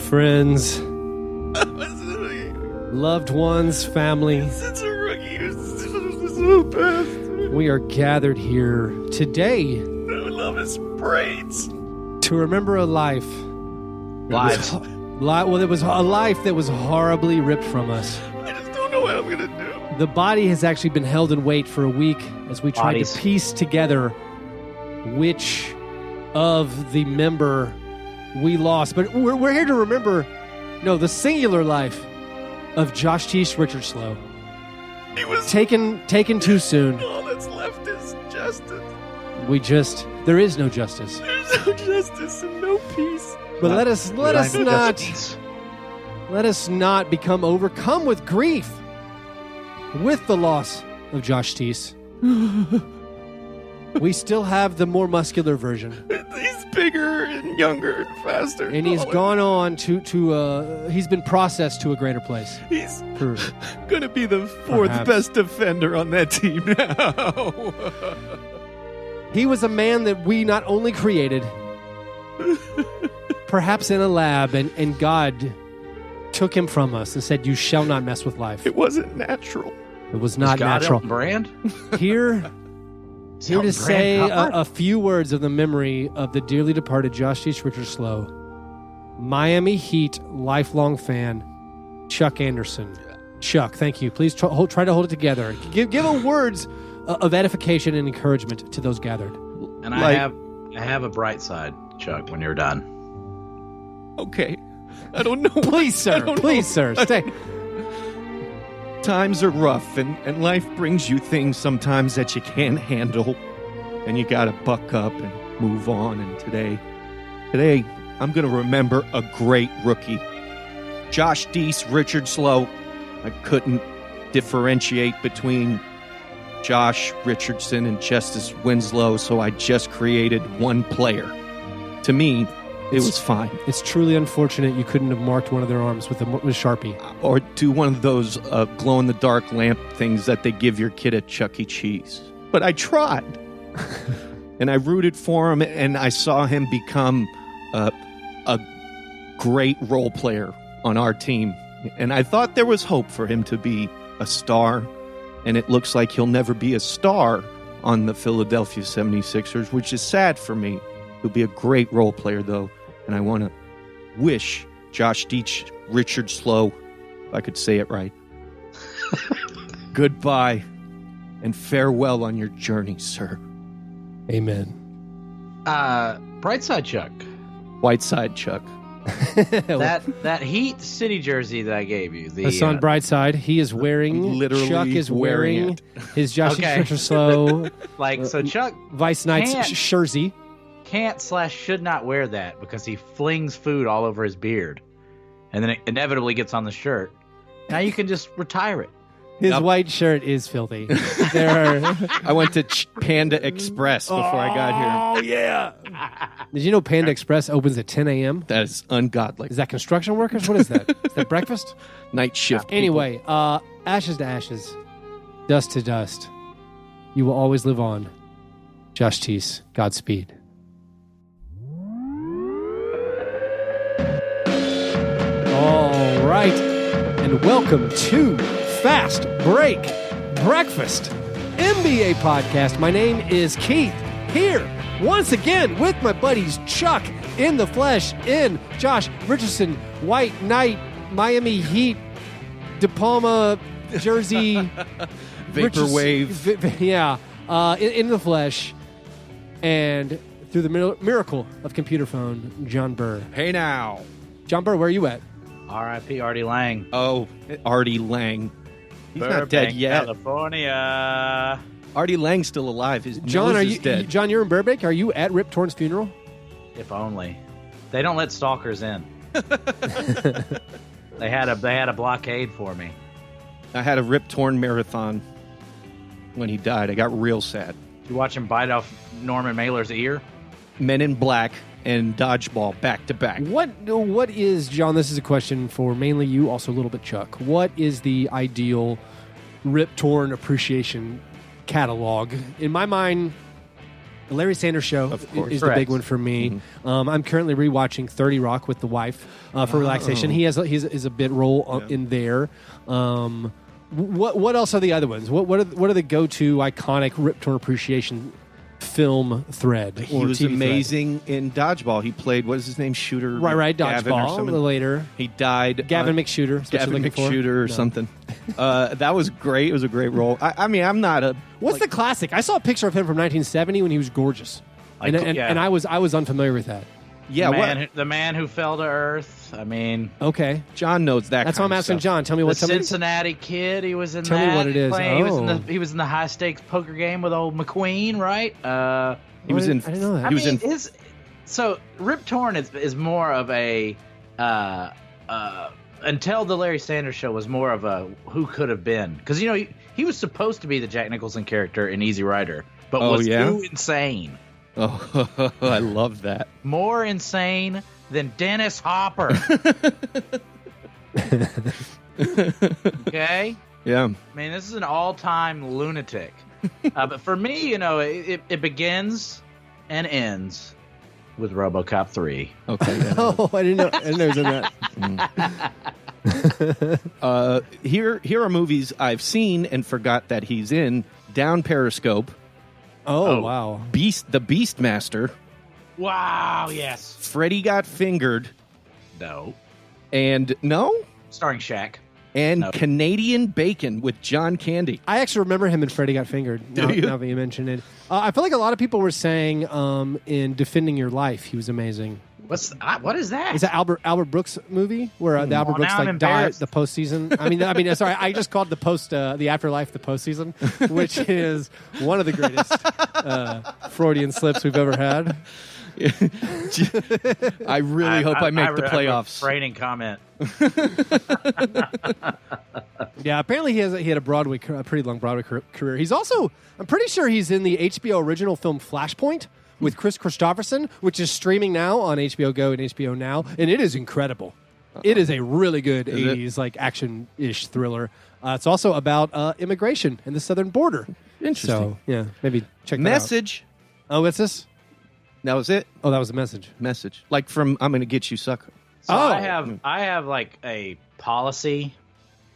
Friends, loved ones, family, Such a rookie. So bad. we are gathered here today I love his braids. to remember a life. Lives. Well, it was a life that was horribly ripped from us. I just don't know what I'm gonna do. The body has actually been held in wait for a week as we tried Bodies. to piece together which of the member we lost. But we're here to remember, the singular life of Joshstice Richardslow. He was Taken too soon. all that's left is justice. There is no justice. There's no justice and no peace. But let us not become overcome with grief with the loss of Joshstice. We still have the more muscular version, He's bigger and younger and faster. and he's gone on to he's been processed to a greater place. He's For, gonna be the fourth Perhaps. best defender on that team now. he was a man that we not only created, perhaps in a lab, and God took him from us and said, "You shall not mess with life." It wasn't natural. It was not God natural. Elton Brand? Here to Elton say Brand cover? a few words of the memory of the dearly departed Joshstice Richardslow, Miami Heat lifelong fan, Chuck Anderson. Chuck, thank you. Please try to hold it together. Give a words of edification and encouragement to those gathered. And I have a bright side, Chuck, when you're done. Okay. I don't know. Please, I sir. don't Please, know. sir. Stay. Times are rough, and life brings you things sometimes that you can't handle, and you gotta buck up and move on. And today I'm gonna remember a great rookie, Joshstice Richardslow. I couldn't differentiate between Josh Richardson and Justice Winslow, so I just created one player. To me, it was fine. It's truly unfortunate you couldn't have marked one of their arms with Sharpie. Or do one of those glow-in-the-dark lamp things that they give your kid at Chuck E. Cheese. But I tried. And I rooted for him, and I saw him become a great role player on our team. And I thought there was hope for him to be a star, and it looks like he'll never be a star on the Philadelphia 76ers, which is sad for me. He'll be a great role player, though, and I want to wish Joshstice Richardslow, if I could say it right, goodbye and farewell on your journey, sir. Amen. Bright side, Chuck. Whiteside Chuck. That Heat City jersey that I gave you. That's on Brightside. He is wearing. Literally Chuck is wearing it. his Joshstice Okay. Richardslow so Chuck Vice Knights Can't. jersey. can't/should not wear that because he flings food all over his beard, and then it inevitably gets on the shirt. Now you can just retire it. His Yep. white shirt is filthy. There are. I went to Panda Express before I got here. Oh yeah! Did you know Panda Express opens at 10 a.m.? That is ungodly. Is that construction workers? What is that? Is that breakfast? Night shift. people. Anyway, ashes to ashes, dust to dust. You will always live on. Joshstice, Godspeed. All right, and welcome to Fast Break Breakfast NBA Podcast. My name is Keith, here once again with my buddies Chuck in the flesh, in Josh Richardson, White Knight, Miami Heat, De Palma jersey, Vaporwave. in the flesh, and through the miracle of computer phone, John Burr. Hey now. John Burr, where are you at? R.I.P. Artie Lang. Oh, Artie Lang. He's not Burbank, dead yet. California. Artie Lang's still alive. His John, nose are is you dead. John? You're in Burbank. Are you at Rip Torn's funeral? If only. They don't let stalkers in. They had a blockade for me. I had a Rip Torn marathon when he died. I got real sad. You watch him bite off Norman Mailer's ear? Men in Black and Dodgeball back to back. What is, John, this is a question for mainly you, also a little bit Chuck. What is the ideal Rip Torn appreciation catalog? In my mind, The Larry Sanders Show Of course. is the big one for me. I'm currently rewatching 30 Rock with the wife for relaxation. He's a bit role in there. What else are the other ones? What are the go-to iconic Rip Torn appreciation film thread? He was TV amazing in Dodgeball. He played, what is his name? Shooter. Right. Gavin or Dodgeball. something. Later, He died. Gavin McShooter. Gavin McShooter or something. That was great. It was a great role. I mean, I'm not a. What's the classic? I saw a picture of him from 1970 when he was gorgeous, and I was unfamiliar with that. Yeah, the man who fell to earth. I mean, Okay, John knows that. that's why I'm asking John. Tell me the what Cincinnati Kid. He was in Tell me that. what it is. He was in the high stakes poker game with old McQueen, right? He was in. I didn't know that. He was in. So Rip Torn is more of a until the Larry Sanders Show was more of a who could have been, because he was supposed to be the Jack Nicholson character in Easy Rider, but was too insane. Oh, I love that. More insane than Dennis Hopper. Okay? Yeah. I mean, this is an all-time lunatic. But for me, it begins and ends with RoboCop 3. Okay. Yeah. Oh, I didn't know he was in that. Here are movies I've seen and forgot that he's in. Down Periscope. Oh, wow. The Beastmaster. Wow, yes. Freddy Got Fingered. No. And Starring Shaq. And No. Canadian Bacon with John Candy. I actually remember him in Freddy Got Fingered. Now that you mention it, I feel like a lot of people were saying in Defending Your Life he was amazing. What is that? Is that Albert Brooks movie where the Albert Brooks now I'm like died embarrassed. the postseason? I mean, sorry, I just called the afterlife the postseason, which is one of the greatest Freudian slips we've ever had. I really hope I make the playoffs. Frightening comment. Yeah, apparently he had a pretty long Broadway career. He's also, I'm pretty sure he's in the HBO original film Flashpoint with Chris Christopherson, which is streaming now on HBO Go and HBO Now, and it is incredible. It is a really good 80s like action-ish thriller. It's also about immigration and the southern border. Interesting. So, yeah, maybe check that Message. out. Oh, what's this? That was it. Oh, that was a message. Message. Like from I'm Gonna Get You, Sucker. So I have like a policy,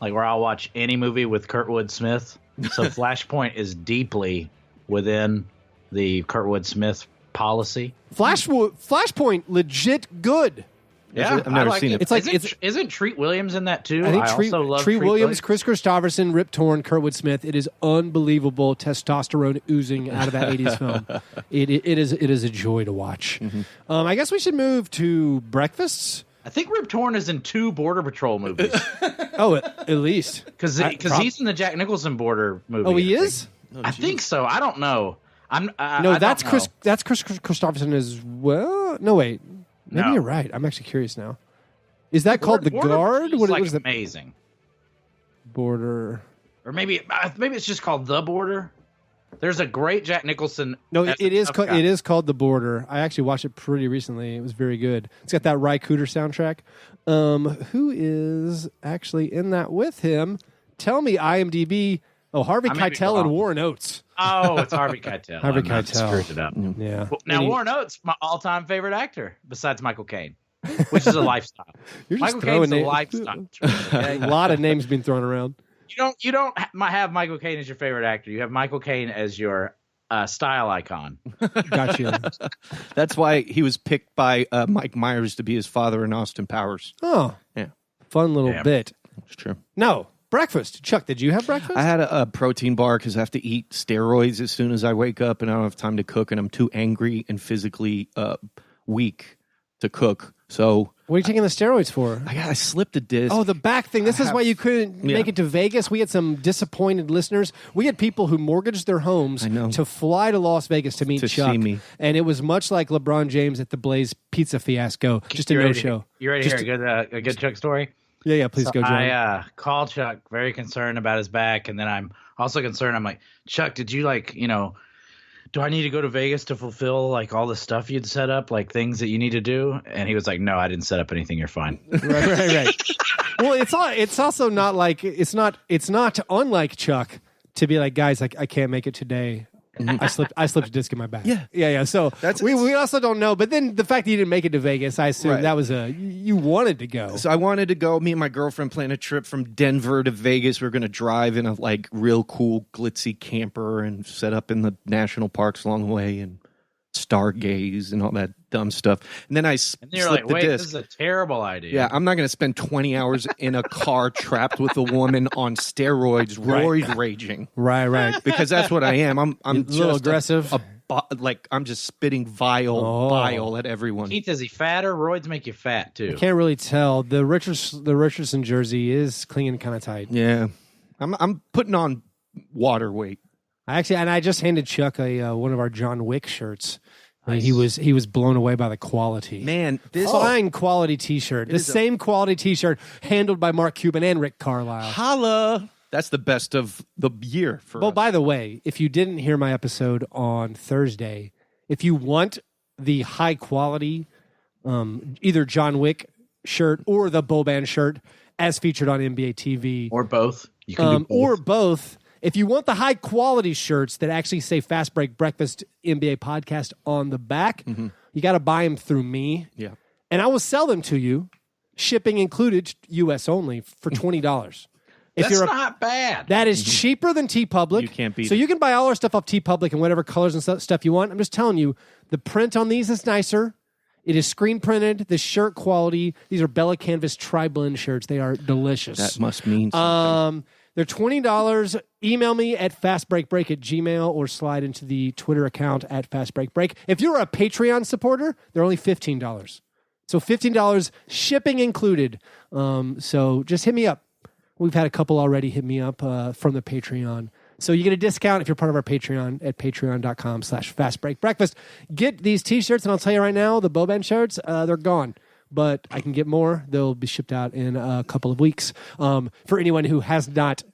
like where I'll watch any movie with Kurtwood Smith. So Flashpoint is deeply within the Kurtwood Smith policy. Flashpoint, legit good. Yeah, I've never seen it. It's like isn't Treat Williams in that too? I think also love Treat Williams, Chris Christopherson, Rip Torn, Kurtwood Smith. It is unbelievable testosterone oozing out of that 80s film. It is a joy to watch. I guess we should move to breakfasts. I think Rip Torn is in 2 Border Patrol movies Oh, at least because he's in the Jack Nicholson Border movie. Oh, he is. I think so. I don't know. That's Chris. That's Chris Christopherson as well. No, wait. Maybe you're right. I'm actually curious now. Is that called The Guard? What is amazing? Border. Or maybe it's just called The Border. There's a great Jack Nicholson. No, it is called The Border. I actually watched it pretty recently. It was very good. It's got that Ry Cooder soundtrack. Who is actually in that with him? Tell me, IMDb. Oh, Harvey Keitel and Warren Oates. Oh, it's Harvey Keitel. Harvey Keitel. Screwed it up. Yeah. Now, Warren Oates, my all-time favorite actor, besides Michael Caine, which is a lifestyle. You're just Michael throwing Caine's a names. lifestyle. Okay? A lot of names being thrown around. You don't have Michael Caine as your favorite actor. You have Michael Caine as your style icon. Gotcha. That's why he was picked by Mike Myers to be his father in Austin Powers. Oh, Yeah, fun little bit. it's true. No, breakfast. Chuck, did you have breakfast? I had a protein bar because I have to eat steroids as soon as I wake up, and I don't have time to cook, and I'm too angry and physically weak to cook. So What are you taking the steroids for? I slipped a disc. Oh, the back thing. This is why you couldn't make it to Vegas. We had some disappointed listeners. We had people who mortgaged their homes to fly to Las Vegas to meet Chuck. See me. And it was much like LeBron James at the Blaze Pizza fiasco. Just a no-show. You ready to hear a good Chuck story? Yeah, please go, John. I called Chuck, very concerned about his back, and then I'm also concerned. I'm like, Chuck, did you do I need to go to Vegas to fulfill like all the stuff you'd set up, like things that you need to do? And he was like, no, I didn't set up anything. You're fine. Right. Well, it's also not like it's not unlike Chuck to be like, guys, I can't make it today. I slipped a disc in my back. Yeah. So we also don't know. But then the fact that you didn't make it to Vegas, I assume that was you wanted to go. So I wanted to go. Me and my girlfriend planned a trip from Denver to Vegas. We were going to drive in a like real cool glitzy camper and set up in the national parks along the way and stargaze and all that dumb stuff. And then I and you're like, wait, this is a terrible idea. Yeah, I'm not going to spend 20 hours in a car trapped with a woman on steroids, roid raging. Right. Because that's what I am. I'm a little aggressive. Like I'm just spitting bile at everyone. Keith, is he fatter? Roids make you fat too. I can't really tell. The Richardson jersey is clinging kind of tight. Yeah, I'm putting on water weight. I just handed Chuck one of our John Wick shirts. Nice. He was blown away by the quality. Man, this fine quality T-shirt. The same quality T-shirt handled by Mark Cuban and Rick Carlisle. Holla! That's the best of the year for us. Well, by the way, if you didn't hear my episode on Thursday, if you want the high quality, either John Wick shirt or the Boban shirt as featured on NBA TV, or both, you can do both. Or both. If you want the high quality shirts that actually say Fast Break Breakfast NBA Podcast on the back, you got to buy them through me. Yeah. And I will sell them to you, shipping included, US only, for $20. That's not bad. That is cheaper than TeePublic. You can't beat So it. you can buy all our stuff off TeePublic and whatever colors and stuff you want. I'm just telling you, the print on these is nicer. It is screen printed. The shirt quality. These are Bella Canvas tri-blend shirts. They are delicious. That must mean something. They're $20. Email me at fastbreakbreak@gmail.com or slide into the Twitter account at fastbreakbreak. If you're a Patreon supporter, they're only $15. So $15 shipping included. So just hit me up. We've had a couple already hit me up from the Patreon. So you get a discount if you're part of our Patreon at patreon.com/fastbreakbreakfast. Get these T-shirts, and I'll tell you right now, the Boban shirts, they're gone. But I can get more. They'll be shipped out in a couple of weeks. For anyone who has not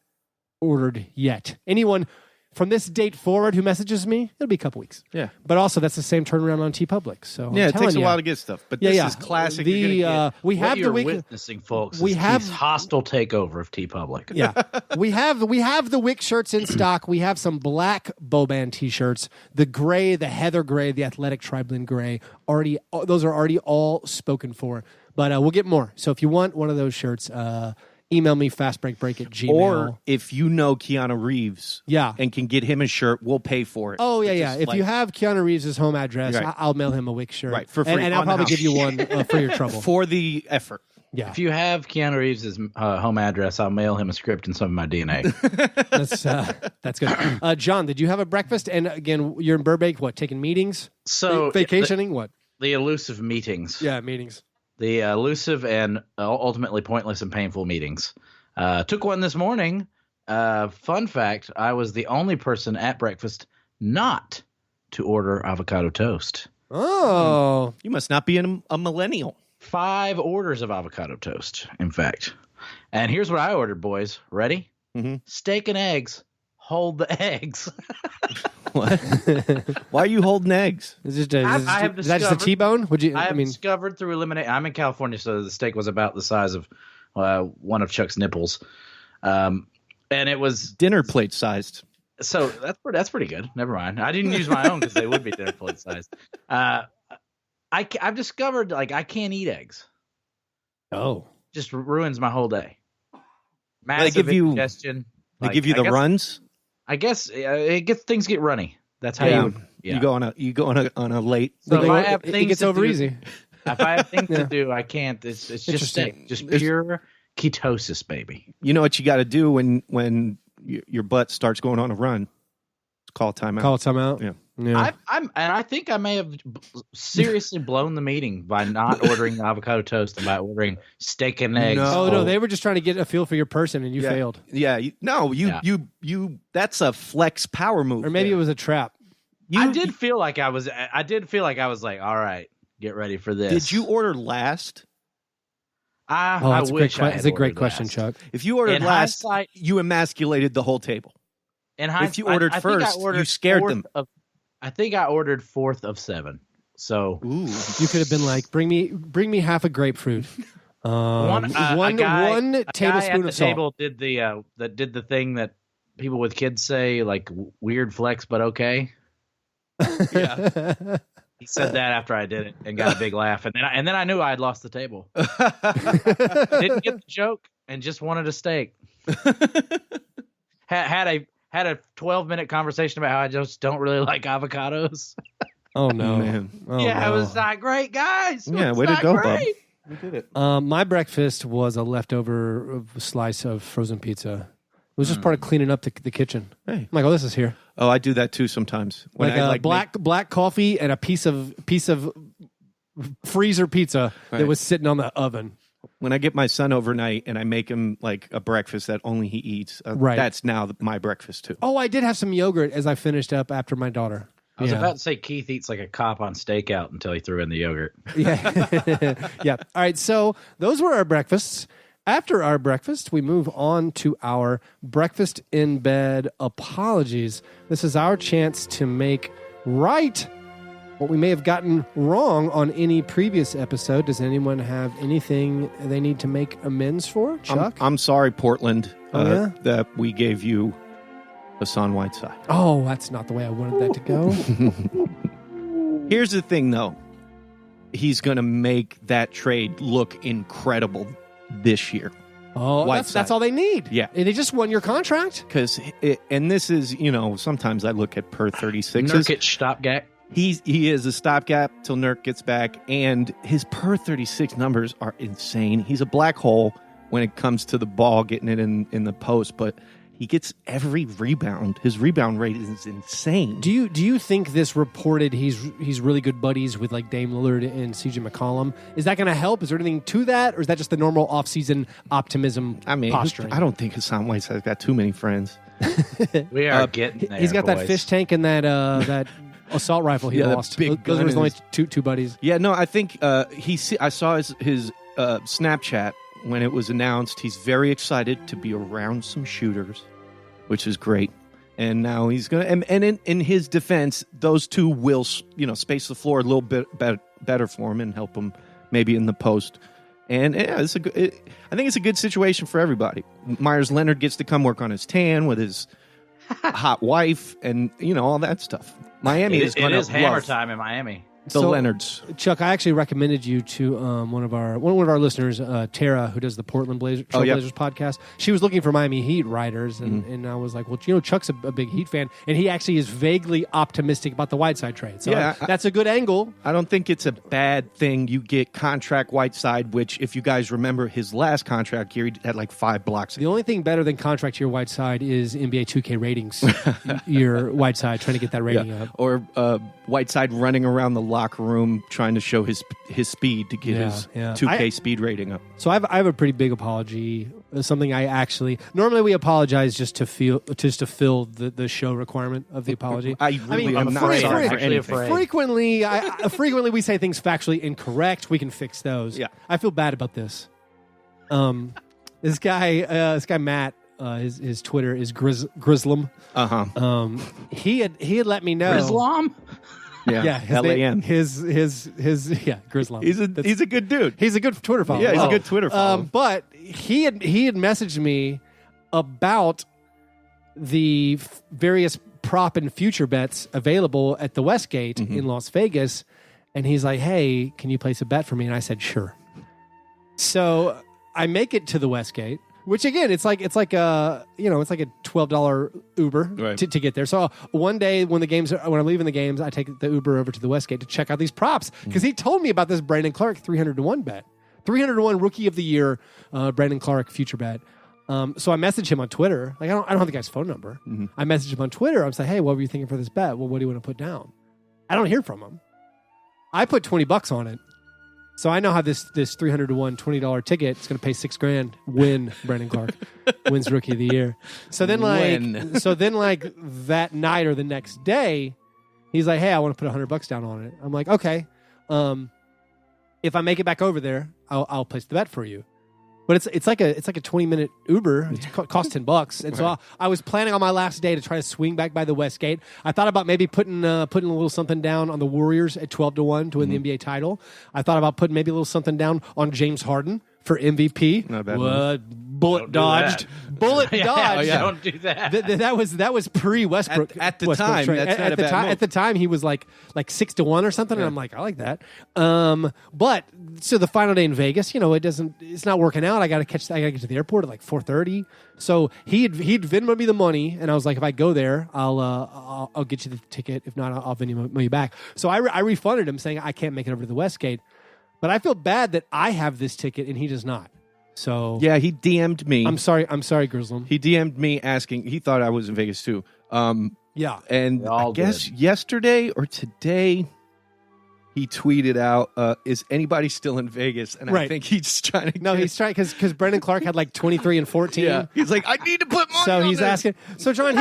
ordered yet. Anyone from this date forward who messages me, it'll be a couple weeks. Yeah. But also, that's the same turnaround on TeePublic. So yeah, it takes a you, while to get stuff. But this is classic. We have the week witnessing, folks. We have hostile takeover of TeePublic. Yeah, we have the Wick shirts in stock. We have some black Boban T-shirts, the gray, the heather gray, the athletic tri-blend gray. Those are already all spoken for. But we'll get more. So if you want one of those shirts, email me fastbreakbreak@gmail. Or if you know Keanu Reeves and can get him a shirt, we'll pay for it. Oh, yeah. If you have Keanu Reeves' home address, I'll mail him a Wick shirt. Right, for free. And I'll probably give you one for your trouble. For the effort. Yeah. If you have Keanu Reeves' home address, I'll mail him a script and some of my DNA. That's good. John, did you have a breakfast? And again, you're in Burbank, what, taking meetings? So vacationing? What? The elusive meetings. Yeah, meetings. The elusive and ultimately pointless and painful meetings. Took one this morning. Fun fact, I was the only person at breakfast not to order avocado toast. Oh. You must not be a millennial. 5 orders of avocado toast, in fact. And here's what I ordered, boys. Ready? Mm-hmm. Steak and eggs. Hold the eggs. What? Why are you holding eggs? Is that just a T-bone? I discovered through elimination. I'm in California, so the steak was about the size of one of Chuck's nipples, and it was dinner plate sized. So that's pretty good. Never mind. I didn't use my own because they would be dinner plate sized. I've discovered I can't eat eggs. Oh, just ruins my whole day. Massive indigestion. They give you the runs. I guess things get runny. That's how you go on a late. So if I have things it gets over easy. If I have things to do, I can't. It's just pure ketosis, baby. You know what you got to do when your butt starts going on a run? Call a timeout. Call a timeout. Yeah. I think I may have seriously blown the meeting by not ordering avocado toast and by ordering steak and eggs. No, they were just trying to get a feel for your person, and you failed. Yeah, you. That's a flex power move. Or maybe it was a trap. I did feel like I was like, all right, get ready for this. Did you order last? I wish I had. That's a great question, last. Chuck. If you ordered last, you emasculated the whole table. If you ordered first, you scared them. I think I ordered 4th of 7. So you could have been like, bring me half a grapefruit. One tablespoon of salt. Table did the thing that people with kids say, like weird flex, but okay. Yeah. He said that after I did it and got a big laugh, and then I knew I had lost the table. Didn't get the joke and just wanted a steak. had a 12-minute conversation about how I just don't really like avocados. Oh no, man! Oh, yeah, no. it was not great, guys. Yeah, way to go, Bob. We did it. My breakfast was a leftover slice of frozen pizza. It was just part of cleaning up the kitchen. Hey. I'm like, oh, this is here. Oh, I do that too sometimes. When Like I black coffee and a piece of freezer pizza that was sitting on the oven. When I get my son overnight and I make him like a breakfast that only he eats, that's now my breakfast too. Oh, I did have some yogurt as I finished up after my daughter. I was about to say Keith eats like a cop on stakeout until he threw in the yogurt. Yeah. Yeah. All right. So those were our breakfasts. After our breakfast, we move on to our breakfast in bed apologies. This is our chance to make right what we may have gotten wrong on any previous episode. Does anyone have anything they need to make amends for? Chuck? I'm sorry, Portland, yeah? that we gave you Hassan Whiteside. Oh, that's not the way I wanted that to go. Here's the thing, though. He's going to make that trade look incredible this year. Oh, that's all they need. Yeah. And they just won your contract. And this is, sometimes I look at per 36s. Nurkic stopgap. He is a stopgap till Nurk gets back, and his per 36 numbers are insane. He's a black hole when it comes to the ball, getting it in the post, but he gets every rebound. His rebound rate is insane. Do you think this reported he's really good buddies with like Dame Lillard and CJ McCollum? Is that going to help? Is there anything to that, or is that just the normal offseason optimism? Posturing? I don't think Hassan Whiteside's got too many friends. We are getting there. He's got boys. that fish tank and that assault rifle he lost. Those are his only two buddies. Yeah, no, I think I saw his Snapchat when it was announced. He's very excited to be around some shooters, which is great. And now he's going to, and in his defense, those two will, space the floor a little bit better for him and help him maybe in the post. And yeah, I think it's a good situation for everybody. Myers Leonard gets to come work on his tan with his hot wife and, all that stuff. Miami is going to love hammer time in Miami. The Leonards. Chuck, I actually recommended you to one of our listeners, Tara, who does the Portland Blazers podcast. She was looking for Miami Heat writers, and I was like, well, Chuck's a big Heat fan, and he actually is vaguely optimistic about the Whiteside trade. So that's a good angle. I don't think it's a bad thing. You get contract Whiteside, which, if you guys remember his last contract year, he had like 5 blocks. The only thing better than contract year Whiteside is NBA 2K ratings year Whiteside, trying to get that rating up. Or Whiteside running around the locker room trying to show his speed to get his 2K speed rating up. So I have a pretty big apology. Something I actually normally we apologize just to fill the show requirement of the apology. I'm not sorry for anything. Frequently we say things factually incorrect. We can fix those. Yeah, I feel bad about this. This guy Matt. His Twitter is Grizzlum. He had let me know. Grizzlum. Yeah, LAM. His Grizzlum. He's a good dude. He's a good Twitter follower. Yeah, he's a good Twitter follower. But he had messaged me about the various prop and future bets available at the Westgate in Las Vegas, and he's like, "Hey, can you place a bet for me?" And I said, "Sure." So I make it to the Westgate. Which again, it's like a $12 Uber to get there. So one day when I'm leaving the games, I take the Uber over to the Westgate to check out these props because he told me about this Brandon Clark 300-1 bet, 300-1 Rookie of the Year, Brandon Clark future bet. So I messaged him on Twitter. Like I don't have the guy's phone number. I messaged him on Twitter. I was like, "Hey, what were you thinking for this bet? Well, what do you want to put down?" I don't hear from him. I put $20 on it. So I know how this $300-1 $20 ticket is going to pay $6,000. Win Brandon Clark wins Rookie of the Year. So then that night or the next day, he's like, "Hey, I want to put $100 down on it." I'm like, "Okay, if I make it back over there, I'll place the bet for you." But it's like a 20-minute Uber. It costs $10, and so I was planning on my last day to try to swing back by the Westgate. I thought about maybe putting a little something down on the Warriors at 12-1 to win the NBA title. I thought about putting maybe a little something down on James Harden for MVP. Not a bad move. Bullet Don't do dodged. that. Bullet Yeah, dodged. Don't do that. That was pre Westbrook. At the time, that's not a bad move. At the time, he was like 6-1 or something, and I'm like, I like that. But so the final day in Vegas, it's not working out. I got to get to the airport at like 4:30. So he'd Venmo me the money, and I was like, if I go there, I'll get you the ticket. If not, I'll Venmo you back. So I refunded him, saying I can't make it over to the Westgate, but I feel bad that I have this ticket and he does not. So yeah, he DM'd me. I'm sorry, Grizzlum. He DM'd me asking. He thought I was in Vegas too. Yeah, and I guess yesterday or today, he tweeted out, "Is anybody still in Vegas?" And I think he's trying to. No, he's trying because Brendan Clark had like 23 and 14. Yeah, he's like, I need to put money. So on he's this. asking. So John,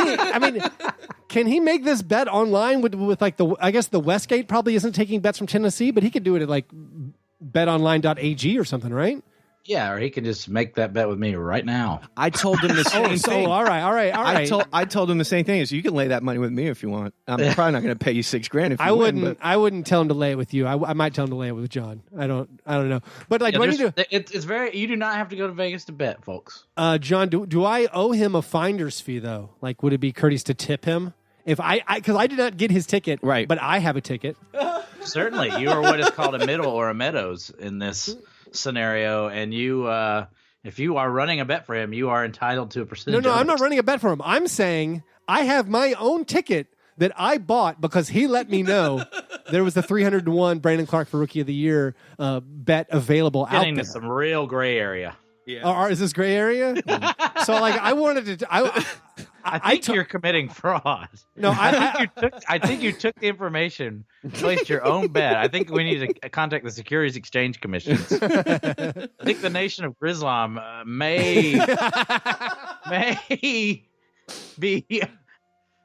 can he make this bet online with like I guess the Westgate probably isn't taking bets from Tennessee, but he could do it at like betonline.ag or something, right? Yeah, or he can just make that bet with me right now. I told him the same thing. All right. I told him the same thing. Is you can lay that money with me if you want. I'm probably not going to pay you $6,000 if you win. I wouldn't tell him to lay it with you. I might tell him to lay it with John. I don't know. But like, it's very. You do not have to go to Vegas to bet, folks. John, do I owe him a finder's fee though? Like, would it be courteous to tip him if because I did not get his ticket, right? But I have a ticket. Certainly, you are what is called a middle or a meadows in this scenario, and you if you are running a bet for him, you are entitled to a percentage. No, I'm not running a bet for him. I'm saying I have my own ticket that I bought because he let me know there was a 301 Brandon Clark for Rookie of the Year bet available out there. Getting to some real gray area. Yeah. Is this gray area? So like I wanted to. I think you're committing fraud. No, I think you took the information, placed your own bet. I think we need to contact the Securities Exchange Commission. I think the nation of Grislam may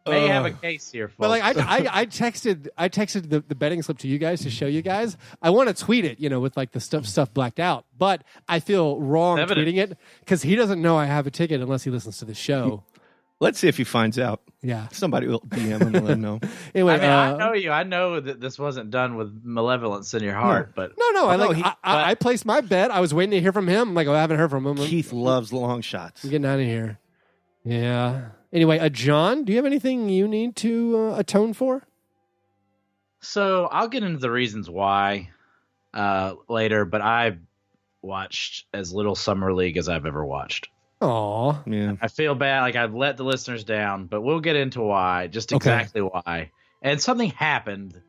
have a case here, folks. But like I texted the betting slip to you guys to show you guys. I want to tweet it, with like the stuff blacked out. But I feel wrong tweeting it because he doesn't know I have a ticket unless he listens to the show. Let's see if he finds out. Yeah. Somebody will DM him and let him know. Anyway, I know you. I know that this wasn't done with malevolence in your heart, but no. I placed my bet. I was waiting to hear from him. I'm like, I haven't heard from him. Keith loves long shots. I'm getting out of here. Yeah. Anyway, John, do you have anything you need to atone for? So I'll get into the reasons why later, but I've watched as little Summer League as I've ever watched. Aw. Yeah. I feel bad, like I've let the listeners down, but we'll get into why, just exactly why. And something happened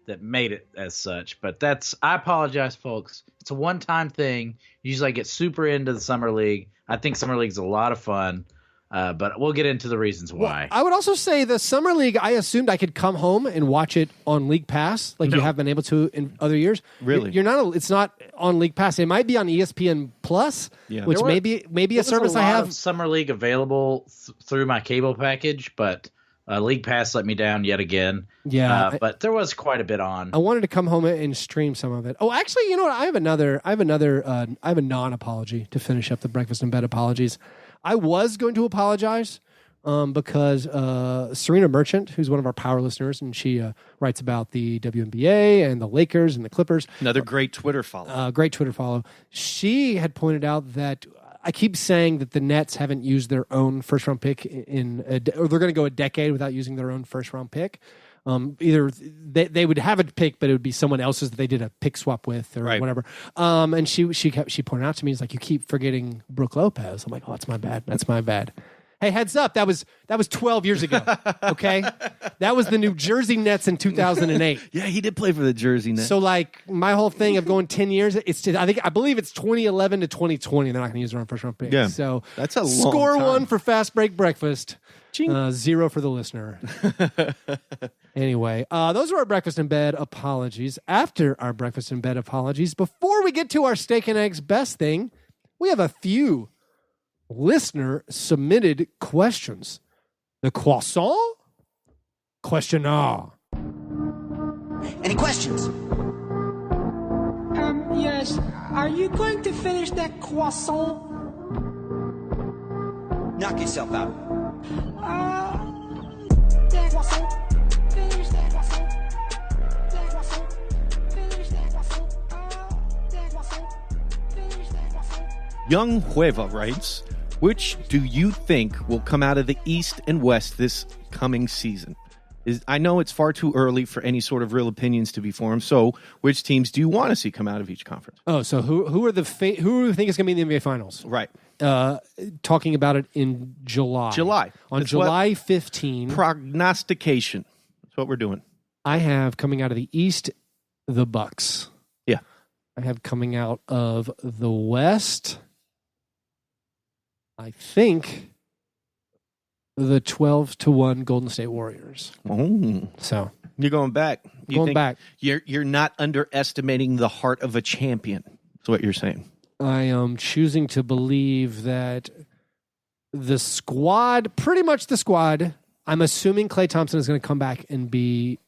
that made it as such, but I apologize, folks. It's a one-time thing. Usually I get super into the Summer League. I think Summer League's a lot of fun. But we'll get into the reasons why. Well, I would also say the Summer League, I assumed I could come home and watch it on League Pass, like you have been able to in other years. Really? It's not on League Pass. It might be on ESPN Plus, which maybe a service I have. Summer League available through my cable package, but League Pass let me down yet again. Yeah, but there was quite a bit on. I wanted to come home and stream some of it. Oh, actually, you know what? I have a non-apology to finish up the Breakfast in Bed apologies. I was going to apologize because Serena Merchant, who's one of our power listeners, and she writes about the WNBA and the Lakers and the Clippers. Another great Twitter follow. Great Twitter follow. She had pointed out that I keep saying that the Nets haven't used their own first-round pick or they're going to go a decade without using their own first-round pick. Either they would have a pick, but it would be someone else's that they did a pick swap with or whatever. And she pointed out to me, "Is like you keep forgetting Brooke Lopez." I'm like, "Oh, that's my bad. That's my bad." Hey, heads up! That was 12 years ago. Okay, that was the New Jersey Nets in 2008. Yeah, he did play for the Jersey Nets. So like my whole thing of going 10 years, I believe it's 2011 to 2020. They're not going to use their own first round pick. Yeah, so that's a long score time. 1 for Fast Break Breakfast. 0 for the listener. Anyway, those are our Breakfast in Bed apologies. After our Breakfast in Bed apologies, before we get to our steak and eggs best thing, we have a few listener submitted questions. The croissant questionnaire. Any questions? Yes. Are you going to finish that croissant? Knock yourself out. That croissant. Finish that croissant. That croissant. Finish that croissant. That croissant. Finish that croissant. Young Hueva writes, which do you think will come out of the East and West this coming season? I know it's far too early for any sort of real opinions to be formed. So, which teams do you want to see come out of each conference? Oh, so who do you think is going to be in the NBA Finals? Right. Talking about it in July. On That's July 15. Prognostication. That's what we're doing. I have coming out of the East, the Bucks. Yeah. I have coming out of the West, I think, the 12-1 Golden State Warriors. Oh. So you're going back. Going back. You're not underestimating the heart of a champion. That's what you're saying. I am choosing to believe that the squad, pretty much the squad, I'm assuming Klay Thompson is going to come back and be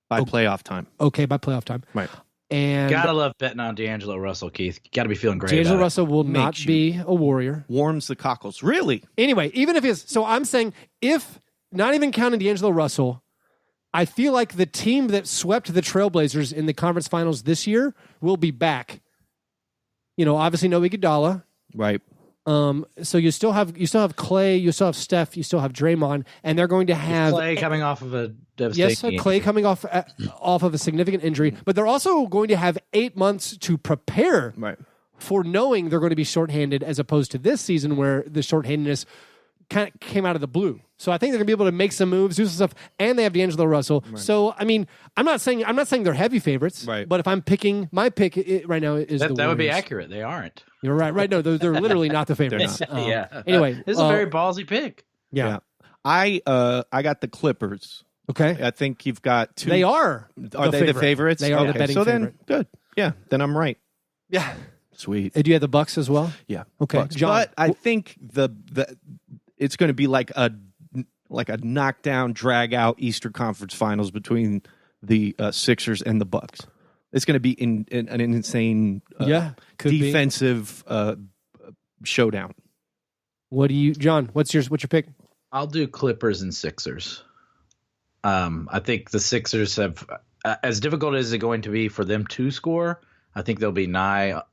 by playoff time. Okay, by playoff time. Right. And gotta love betting on D'Angelo Russell, Keith. Gotta be feeling great. D'Angelo Russell will not be a Warrior. Warms the cockles. Really? Anyway, even if he is, so I'm saying if not even counting D'Angelo Russell, I feel like the team that swept the Trailblazers in the conference finals this year will be back. You know, obviously no Iguodala. Right. So you still have Klay, you still have Steph, you still have Draymond, and they're going to have Klay coming off of a devastating Klay injury. coming off of a significant injury, but they're also going to have 8 months to prepare for knowing they're going to be shorthanded, as opposed to this season where the shorthandedness kind of came out of the blue. So I think they're going to be able to make some moves, do some stuff, and they have D'Angelo Russell. Right. So I mean, I'm not saying they're heavy favorites, right? But if I'm picking, my pick right now is the Warriors. That would be accurate. They aren't. You're right. Right? No, they're literally not the favorites. Yeah. Anyway, this is a very ballsy pick. Yeah. I got the Clippers. Okay. I think you've got two. They are. Are they the favorites? They are the betting favorite. Then good. Yeah. Then I'm right. Yeah. Sweet. Do you have the Bucks as well? Yeah. Okay. Bucks. John, but I think the it's going to be like a knockdown, drag out Eastern Conference Finals between the Sixers and the Bucks. It's going to be an insane defensive showdown. What do you, John? What's your pick? I'll do Clippers and Sixers. I think the Sixers have, as difficult as it's going to be for them to score, I think they'll be nigh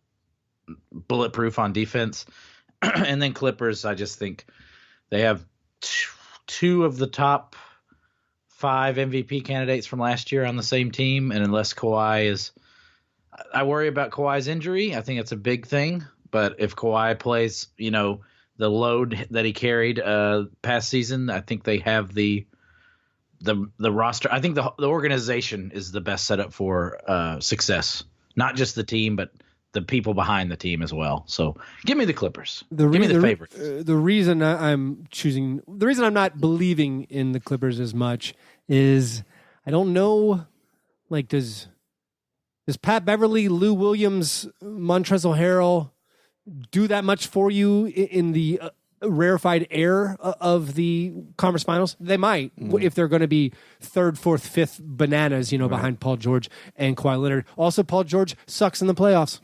bulletproof on defense. And then Clippers, I just think they have two of the top 5 MVP candidates from last year on the same team. And unless Kawhi is, I worry about Kawhi's injury. I think it's a big thing. But if Kawhi plays, you know, the load that he carried past season, I think they have the roster. I think the organization is the best setup for success. Not just the team, but the people behind the team as well. So give me the Clippers. Give me the favorites. The reason I'm not believing in the Clippers as much is I don't know, like, does Pat Beverly, Lou Williams, Montrezl Harrell do that much for you in the rarefied air of the conference finals? They might, if they're going to be 3rd, 4th, 5th bananas, behind Paul George and Kawhi Leonard. Also, Paul George sucks in the playoffs.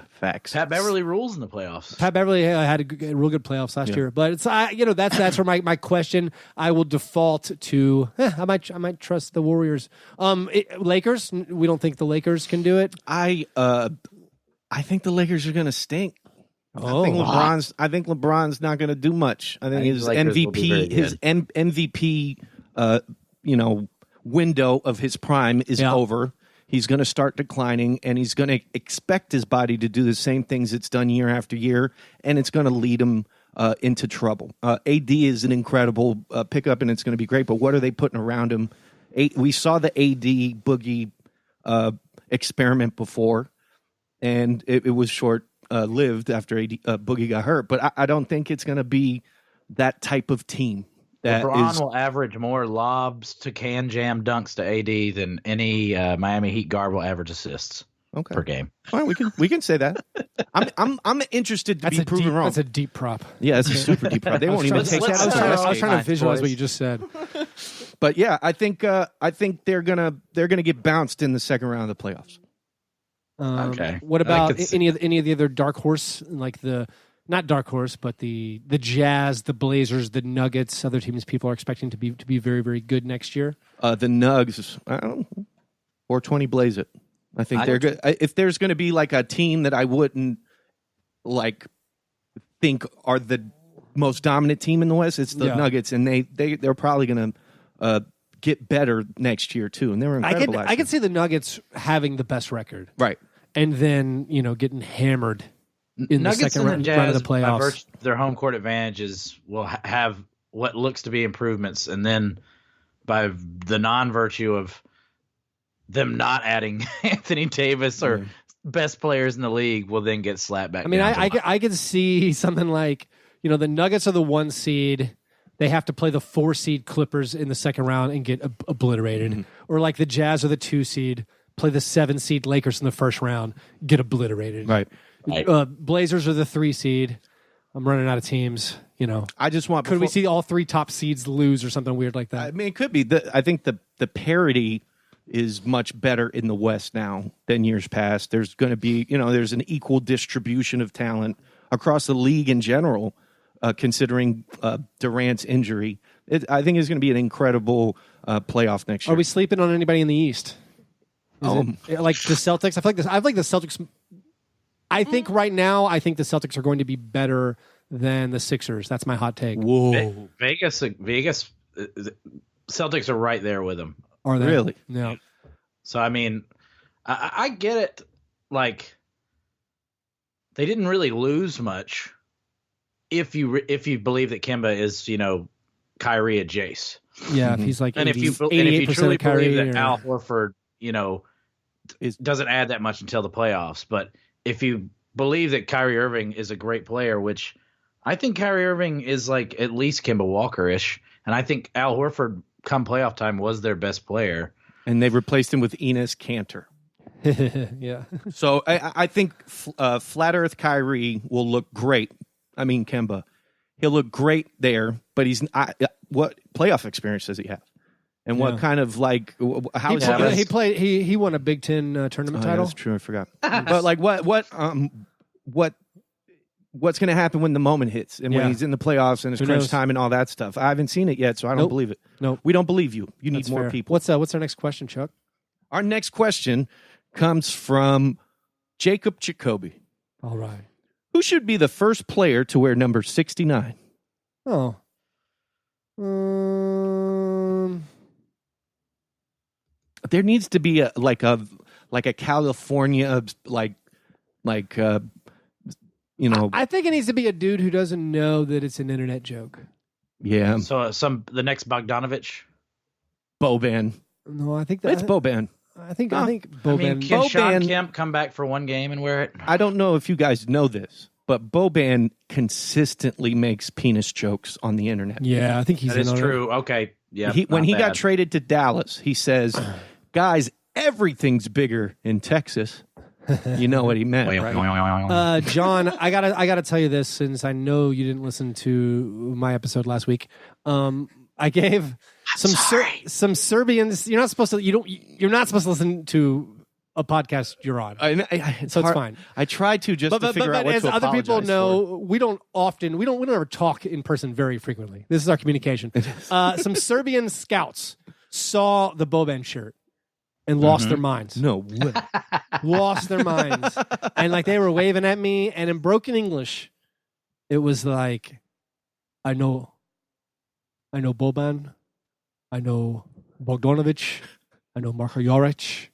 Facts. Pat Beverly rules in the playoffs. Pat Beverly had a real good playoffs last year, but it's that's where my question. I will default to I might trust the Warriors. Lakers. We don't think the Lakers can do it. I think the Lakers are going to stink. Oh, I think LeBron's not going to do much. I think his MVP window of his prime is over. He's going to start declining, and he's going to expect his body to do the same things it's done year after year, and it's going to lead him into trouble. AD is an incredible pickup, and it's going to be great. But what are they putting around him? We saw the AD Boogie experiment before, and it was short. Lived after Boogie got hurt, but I don't think it's going to be that type of team. LeBron will average more lobs to can jam dunks to AD than any Miami Heat guard will average assists per game. Well, we can say that. I'm interested to be proven wrong. That's a deep prop. Yeah, that's a super deep prop. They won't even take that. I was trying to visualize what you just said. But yeah, I think they're gonna get bounced in the second round of the playoffs. Okay. What about any of the other dark horse, like not dark horse, but the Jazz, the Blazers, the Nuggets, other teams people are expecting to be very, very good next year? The Nugs, 420 blaze it. I think they're good. If there's going to be like a team that I wouldn't like think are the most dominant team in the West. It's the Nuggets, and they're probably going to get better next year too. And they were incredible. I could see the Nuggets having the best record, right, and then getting hammered in Nuggets the second and round of Jazz, the playoffs. by virtue of their home court advantages, will have what looks to be improvements, and then by the non-virtue of them not adding Anthony Davis or best players in the league, will then get slapped back. I mean, I could see something like, the Nuggets are the 1 seed. They have to play the 4 seed Clippers in the second round and get obliterated. Mm-hmm. Or like the Jazz are the 2 seed, play the 7 seed Lakers in the first round, get obliterated. Right. Blazers are the 3 seed. I'm running out of teams. I just want. Could we see all 3 top seeds lose or something weird like that? I mean, it could be. I think the parity is much better in the West now than years past. There's going to be, there's an equal distribution of talent across the league in general, considering Durant's injury. I think it's going to be an incredible playoff next year. Are we sleeping on anybody in the East? Like the Celtics? I like the Celtics. I think right now, the Celtics are going to be better than the Sixers. That's my hot take. Whoa. Vegas, Celtics are right there with them. Are they? Really? Yeah. So, I mean, I get it. Like, they didn't really lose much if you believe that Kemba is, Kyrie at Jace. Yeah, if he's like 80, and if you truly believe that Al Horford, doesn't add that much until the playoffs. But if you believe that Kyrie Irving is a great player, which I think Kyrie Irving is like at least Kemba Walker-ish, and I think Al Horford come playoff time was their best player. And they replaced him with Enes Kanter. Yeah. So I think Flat Earth Kyrie will look great. I mean, Kemba. He'll look great there, but what playoff experience does he have? And what kind of how is he won a Big Ten tournament title? That's true. I forgot. But what's going to happen when the moment hits and when he's in the playoffs and it's crunch time and all that stuff? I haven't seen it yet, so I don't believe it. No, we don't believe you. You need more people. What's our next question, Chuck? Our next question comes from Jacob Jacoby. All right. Who should be the first player to wear number 69? Oh. There needs to be a California I think it needs to be a dude who doesn't know that it's an internet joke. Yeah. So the next Bogdanovich? Boban. No, I think it's Boban. I think Boban. Can Sean Kemp come back for one game and wear it? I don't know if you guys know this, but Boban consistently makes penis jokes on the internet. Yeah, I think he's that is true. Okay. Yeah. When he got traded to Dallas, he says, "Guys, everything's bigger in Texas." You know what he meant, right? John, I gotta tell you this, since I know you didn't listen to my episode last week. I gave some Serbians. You're not supposed to listen to a podcast you're on. It's fine. I tried to figure out what to apologize as other people know, we don't ever talk in person very frequently. This is our communication. Some Serbian scouts saw the Boban shirt and lost their minds. No way. Lost their minds. And they were waving at me, and in broken English, it was like, I know Boban, I know Bogdanovic, I know Marko Jaric.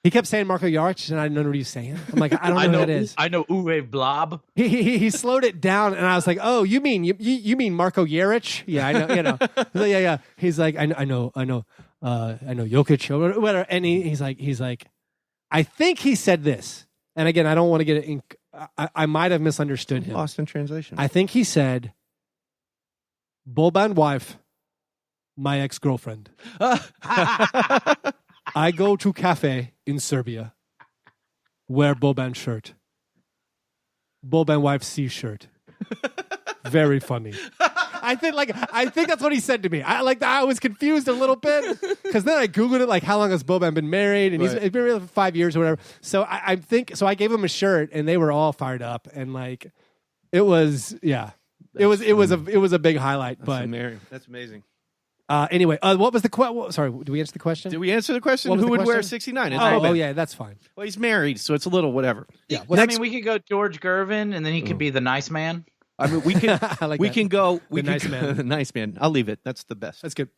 He kept saying Marko Jaric, and I didn't know what he was saying. I'm like, I don't know who that is. I know Uwe Blob. He slowed it down, and I was like, oh, you mean Marko Jaric? Yeah, I know. Yeah. He's like, I know Jokic or whatever. And he's like, I think he said this. And again, I don't want to get it. I might have misunderstood him. Lost in translation. I think he said, Boban wife, my ex-girlfriend. I go to cafe in Serbia, wear Boban shirt. Boban wife C shirt. Very funny. I think that's what he said to me. I was confused a little bit because then I Googled it, how long has Boban been married? And he's been married for 5 years or whatever. So I gave him a shirt and they were all fired up and it was, yeah. It was a big highlight. That's amazing. Anyway, what was the question? Sorry, did we answer the question? Did we answer the question? Who would wear 69? Oh, yeah, that's fine. Well, he's married, so it's a little whatever. Yeah. We could go George Gervin, and then he could be the nice man. I mean, we can I like we that. can go. The nice man. Nice man. I'll leave it. That's the best. That's good.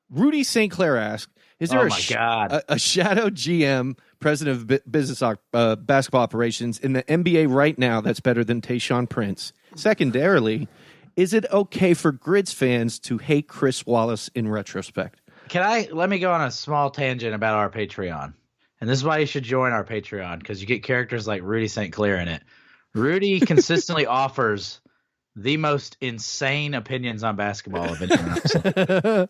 Rudy St. Clair asked, "Is there Oh my God. a shadow GM, president of business basketball operations in the NBA right now that's better than Tayshaun Prince? Secondarily, is it okay for Grids fans to hate Chris Wallace in retrospect?" Let me go on a small tangent about our Patreon. And this is why you should join our Patreon, because you get characters like Rudy St. Clair in it. Rudy consistently offers the most insane opinions on basketball of anyone.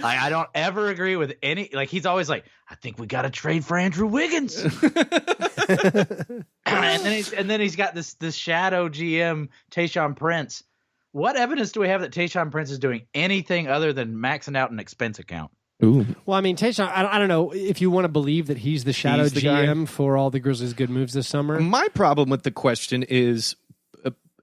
I don't ever agree with any. Like, he's always like, I think we got to trade for Andrew Wiggins. and then he's got this shadow GM, Tayshaun Prince. What evidence do we have that Tayshaun Prince is doing anything other than maxing out an expense account? Ooh. Well, I mean, Tayshaun, I don't know if you want to believe that he's the shadow He's the GM for all the Grizzlies' good moves this summer. My problem with the question is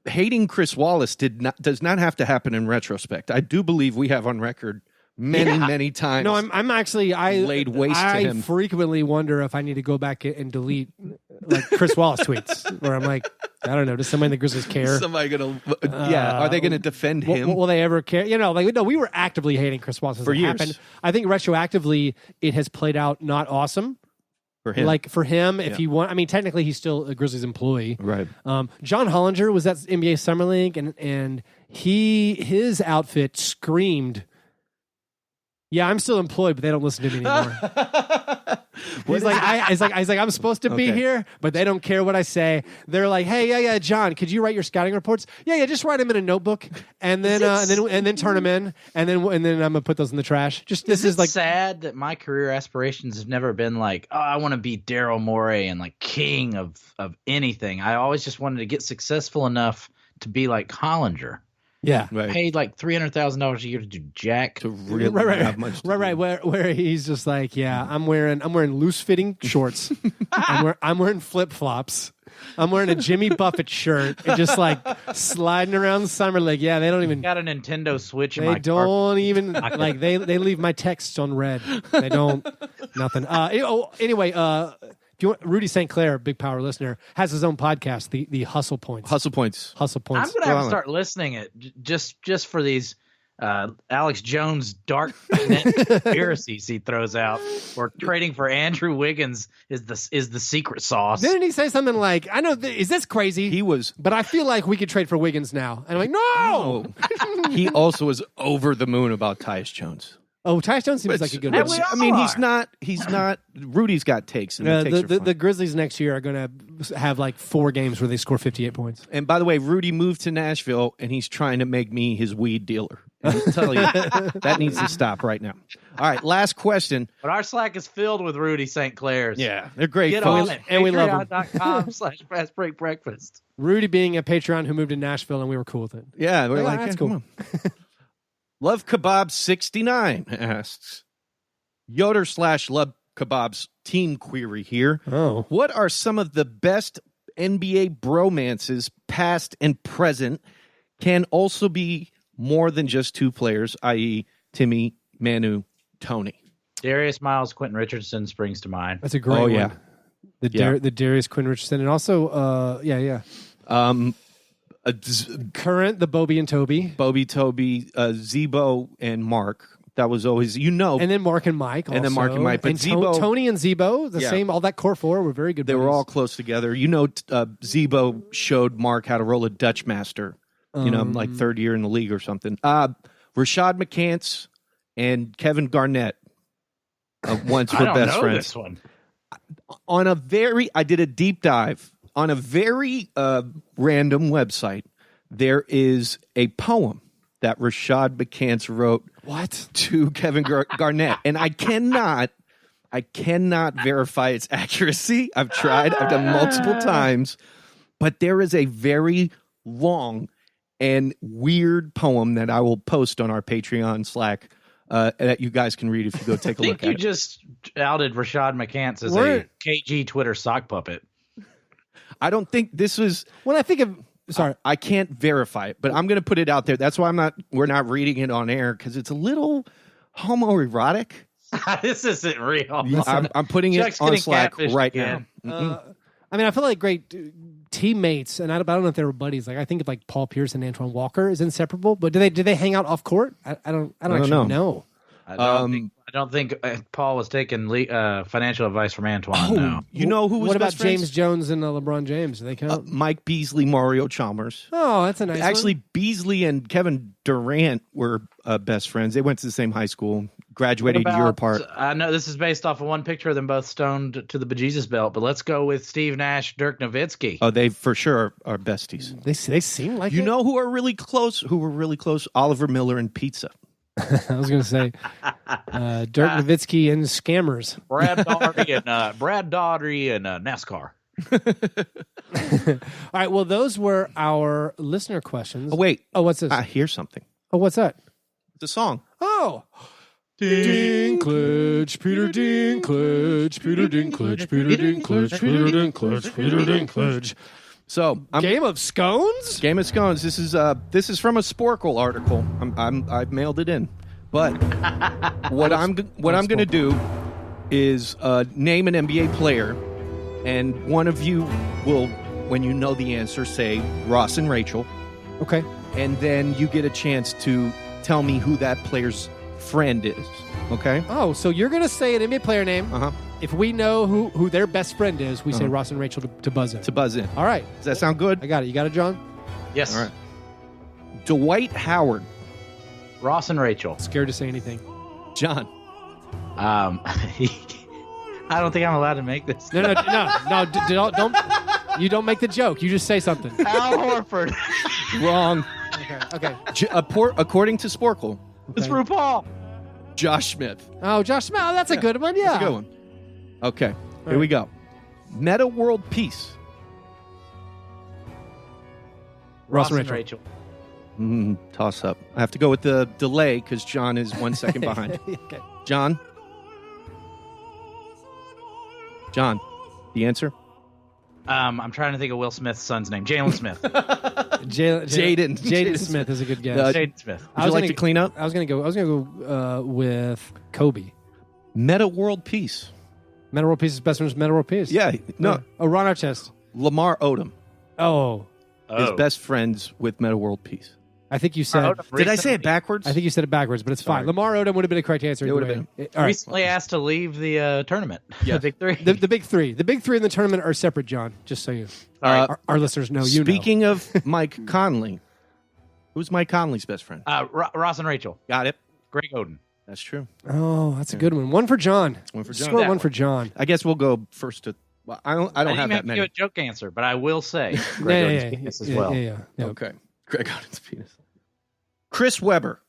hating Chris Wallace does not have to happen in retrospect. I do believe we have on record many times. No, I'm actually laid waste to him. I frequently wonder if I need to go back and delete like Chris Wallace tweets where I'm like, I don't know, does somebody in the Grizzlies care? Somebody gonna are they gonna defend him? Will they ever care? You know, like, no, we were actively hating Chris Wallace For it years. happened. I think retroactively it has played out not awesome. For him. Like for him, if Yeah. he want, I mean, technically he's still a Grizzlies employee. Right. John Hollinger was at NBA Summer League, and his outfit screamed, "Yeah, I'm still employed, but they don't listen to me anymore." He's like, I'm supposed to be Okay. here, but they don't care what I say. They're like, "Hey, yeah, John, could you write your scouting reports? Yeah, just write them in a notebook, and then turn them in, and then I'm gonna put those in the trash." This is like sad that my career aspirations have never been like, oh, I want to be Daryl Morey and like king of anything. I always just wanted to get successful enough to be like Hollinger. yeah. Right. Paid like $300,000 a year to do jack. To really have much to do. Where he's just like, yeah, I'm wearing loose fitting shorts. I'm wearing flip flops. I'm wearing a Jimmy Buffett shirt and just like sliding around the summer league. Yeah, they don't even Got a Nintendo Switch in they my car. don't even like they leave my texts on red. They don't nothing. Anyway, if you want, Rudy St. Clair, big power listener, has his own podcast, the Hustle Points. Hustle points. Hustle I'm Points. gonna have to start listening it just for these Alex Jones dark conspiracies he throws out, or trading for Andrew Wiggins is the secret sauce. Didn't he say something like, "I know, is this crazy? He was. But I feel like we could trade for Wiggins now." And I'm like, no. He also was over the moon about Tyus Jones. Oh, Tyus Jones seems like a good one. I mean, he's not. Rudy's got takes, and the takes are fun. The Grizzlies next year are going to have like 4 games where they score 58 points. And by the way, Rudy moved to Nashville, and he's trying to make me his weed dealer. And I'll tell you, that needs to stop right now. All right, last question. But our Slack is filled with Rudy St. Clairs. Yeah, they're great Get folks. on it. And we love him. Patreon.com/fastbreakbreakfast. Rudy being a Patreon who moved to Nashville, and we were cool with it. Yeah, we're Yeah, like, that's yeah, cool. come on. Love Kebab 69 asks, Yoder/Love Kebab's team query here. Oh. What are some of the best NBA bromances, past and present, can also be more than just 2 players, i.e. Timmy, Manu, Tony? Darius Miles, Quentin Richardson springs to mind. That's a great one. yeah. The Darius Quinn Richardson, and also, current, the Bobby and Toby. Toby, Zebo, and Mark. That was always, And then Mark and Mike also. And then Mark and Mike. But And Zebo, Tony and Zebo, the same, all that core 4 were very good they were buddies. all close together. Zebo showed Mark how to roll a Dutch master, like 3rd year in the league or something. Rashad McCants and Kevin Garnett once were best friends. This one. I did a deep dive on a very random website. There is a poem that Rashad McCants wrote to Kevin Garnett, and I cannot verify its accuracy. I've tried. I've done multiple times, but there is a very long and weird poem that I will post on our Patreon Slack that you guys can read if you go take a look at it. I think you just outed Rashad McCants as a KG Twitter sock puppet. I don't think this was. When I think of, sorry, I can't verify it, but I'm going to put it out there. That's why we're not reading it on air, because it's a little homoerotic. This isn't real. I'm putting Chuck's it on getting Slack catfished right again. now. I mean, I feel like great teammates, and I don't know if they were buddies. Like I think of like Paul Pierce and Antoine Walker is inseparable, but do they hang out off court? I don't actually know. I don't think Paul was taking financial advice from Antoine. No. You know who was What about best friends? James Jones and LeBron James? Do they count? Mike Beasley, Mario Chalmers. Oh, that's a nice Actually, one. Beasley and Kevin Durant were best friends. They went to the same high school, graduated a year apart. I know this is based off of one picture of them both stoned to the bejesus belt, but let's go with Steve Nash, Dirk Nowitzki. Oh, they for sure are besties. They seem like You it. know who are really close? Who were really close? Oliver Miller and pizza. I was going to say Dirk Nowitzki and scammers. Brad Daugherty and NASCAR. All right. Well, those were our listener questions. Oh, wait. Oh, what's this? I hear something. Oh, what's that? It's a song. Oh. Dinklage, Peter Dinklage, Peter Dinklage, Peter Dinklage, Peter Dinklage, Peter Dinklage. So, Game of Scones? Game of Scones. This is from a Sporkle article. I've mailed it in. But what I'm going to do is name an NBA player, and one of you will, when you know the answer, say Ross and Rachel. Okay. And then you get a chance to tell me who that player's friend is. Okay? Oh, so you're going to say an NBA player name. Uh-huh. If we know who their best friend is, we say Ross and Rachel to buzz in. To buzz in. All right. Does that sound good? I got it. You got it, John? Yes. All right. Dwight Howard. Ross and Rachel. Scared to say anything. John. I don't think I'm allowed to make this. No. Don't. You don't make the joke. You just say something. Al Horford. Wrong. Okay. According to Sporkle, It's RuPaul. Josh Smith. Oh, Josh Smith. Oh, that's a good one. Yeah. That's a good one. Okay. Here we go. Meta World Peace. Ross and Rachel. Toss up. I have to go with the delay because John is 1 second behind. Okay. John, the answer? I'm trying to think of Will Smith's son's name. Jalen Smith. Jaden Smith is a good guess. Jaden Smith. Would you like to clean up? I was gonna go with Kobe. Meta World Peace. Meta World Peace is best friend. Meta World Peace. Yeah. No. Oh, Ron Artest. Lamar Odom Oh, is best friends with Meta World Peace. I think you said. Did I say it backwards? I think you said it backwards, but it's fine. Lamar Odom would have been a correct answer. It would have been. All right. Recently asked to leave the tournament. Yes. The big three. The big three. The big three in the tournament are separate, John. Just so you. Our listeners know. Speaking of Mike Conley, who's Mike Conley's best friend? Ross and Rachel. Got it. Greg Oden. That's true. Oh, that's a good one. One for John. One for John. Score one for John. I guess we'll go first to. Well, I don't have that many. Give a joke answer, but I will say Yeah, Greg Oden's penis as well. Yeah. Okay. Greg Oden's penis. Chris Webber.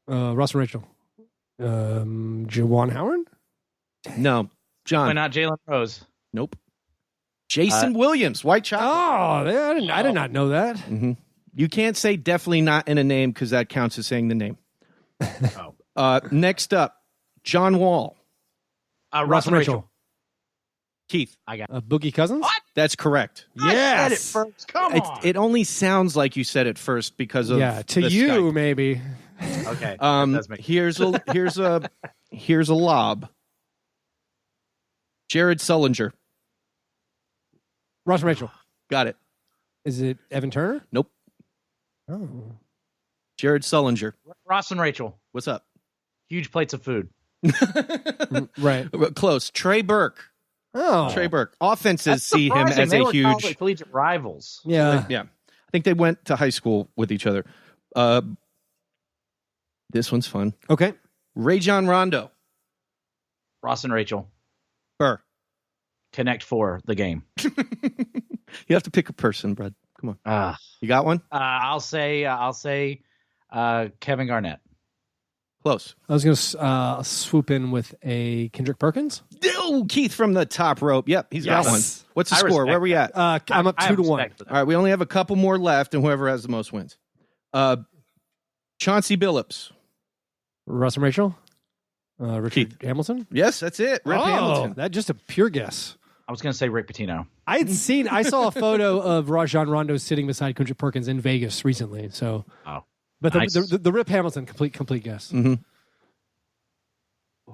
Ross and Rachel. Juwan Howard? No. John. Why not Jalen Rose? Nope. Jason Williams, White Chocolate. Oh, I did not know that. Mm-hmm. You can't say definitely not in a name because that counts as saying the name. Next up, John Wall. Ross and Rachel. Keith. I got Boogie Cousins? What? That's correct. Yes. I said it first. Come on. It only sounds like you said it first because of to the you Skype. maybe. Okay. That does make Here's a lob. Jared Sullinger. Ross and Rachel. Got it. Is it Evan Turner? Nope. Oh. Jared Sullinger. Ross and Rachel. What's up? Huge plates of food. Right. Close. Trey Burke. Oh. Trey Burke. Offenses see him surprising. as They a were huge collegiate rivals. Yeah. Yeah. I think they went to high school with each other. This one's fun. Okay. Rajon Rondo. Ross and Rachel. Burr. Connect Four, the game. You have to pick a person, Brad. Come on. You got one? I'll say Kevin Garnett. Close. I was going to swoop in with a Kendrick Perkins. Oh, Keith from the top rope. Yep, he's got one. What's the score? Where are we at? I'm up 2-1. All right, we only have a couple more left, and whoever has the most wins. Chauncey Billups. Russ and Rachel. Richard Keith. Hamilton. Yes, that's it. Rip Hamilton. That just a pure guess. I was going to say Rick Pitino. I saw a photo of Rajon Rondo sitting beside Kendrick Perkins in Vegas recently. So, but nice. the Rip Hamilton complete guess. Mm-hmm.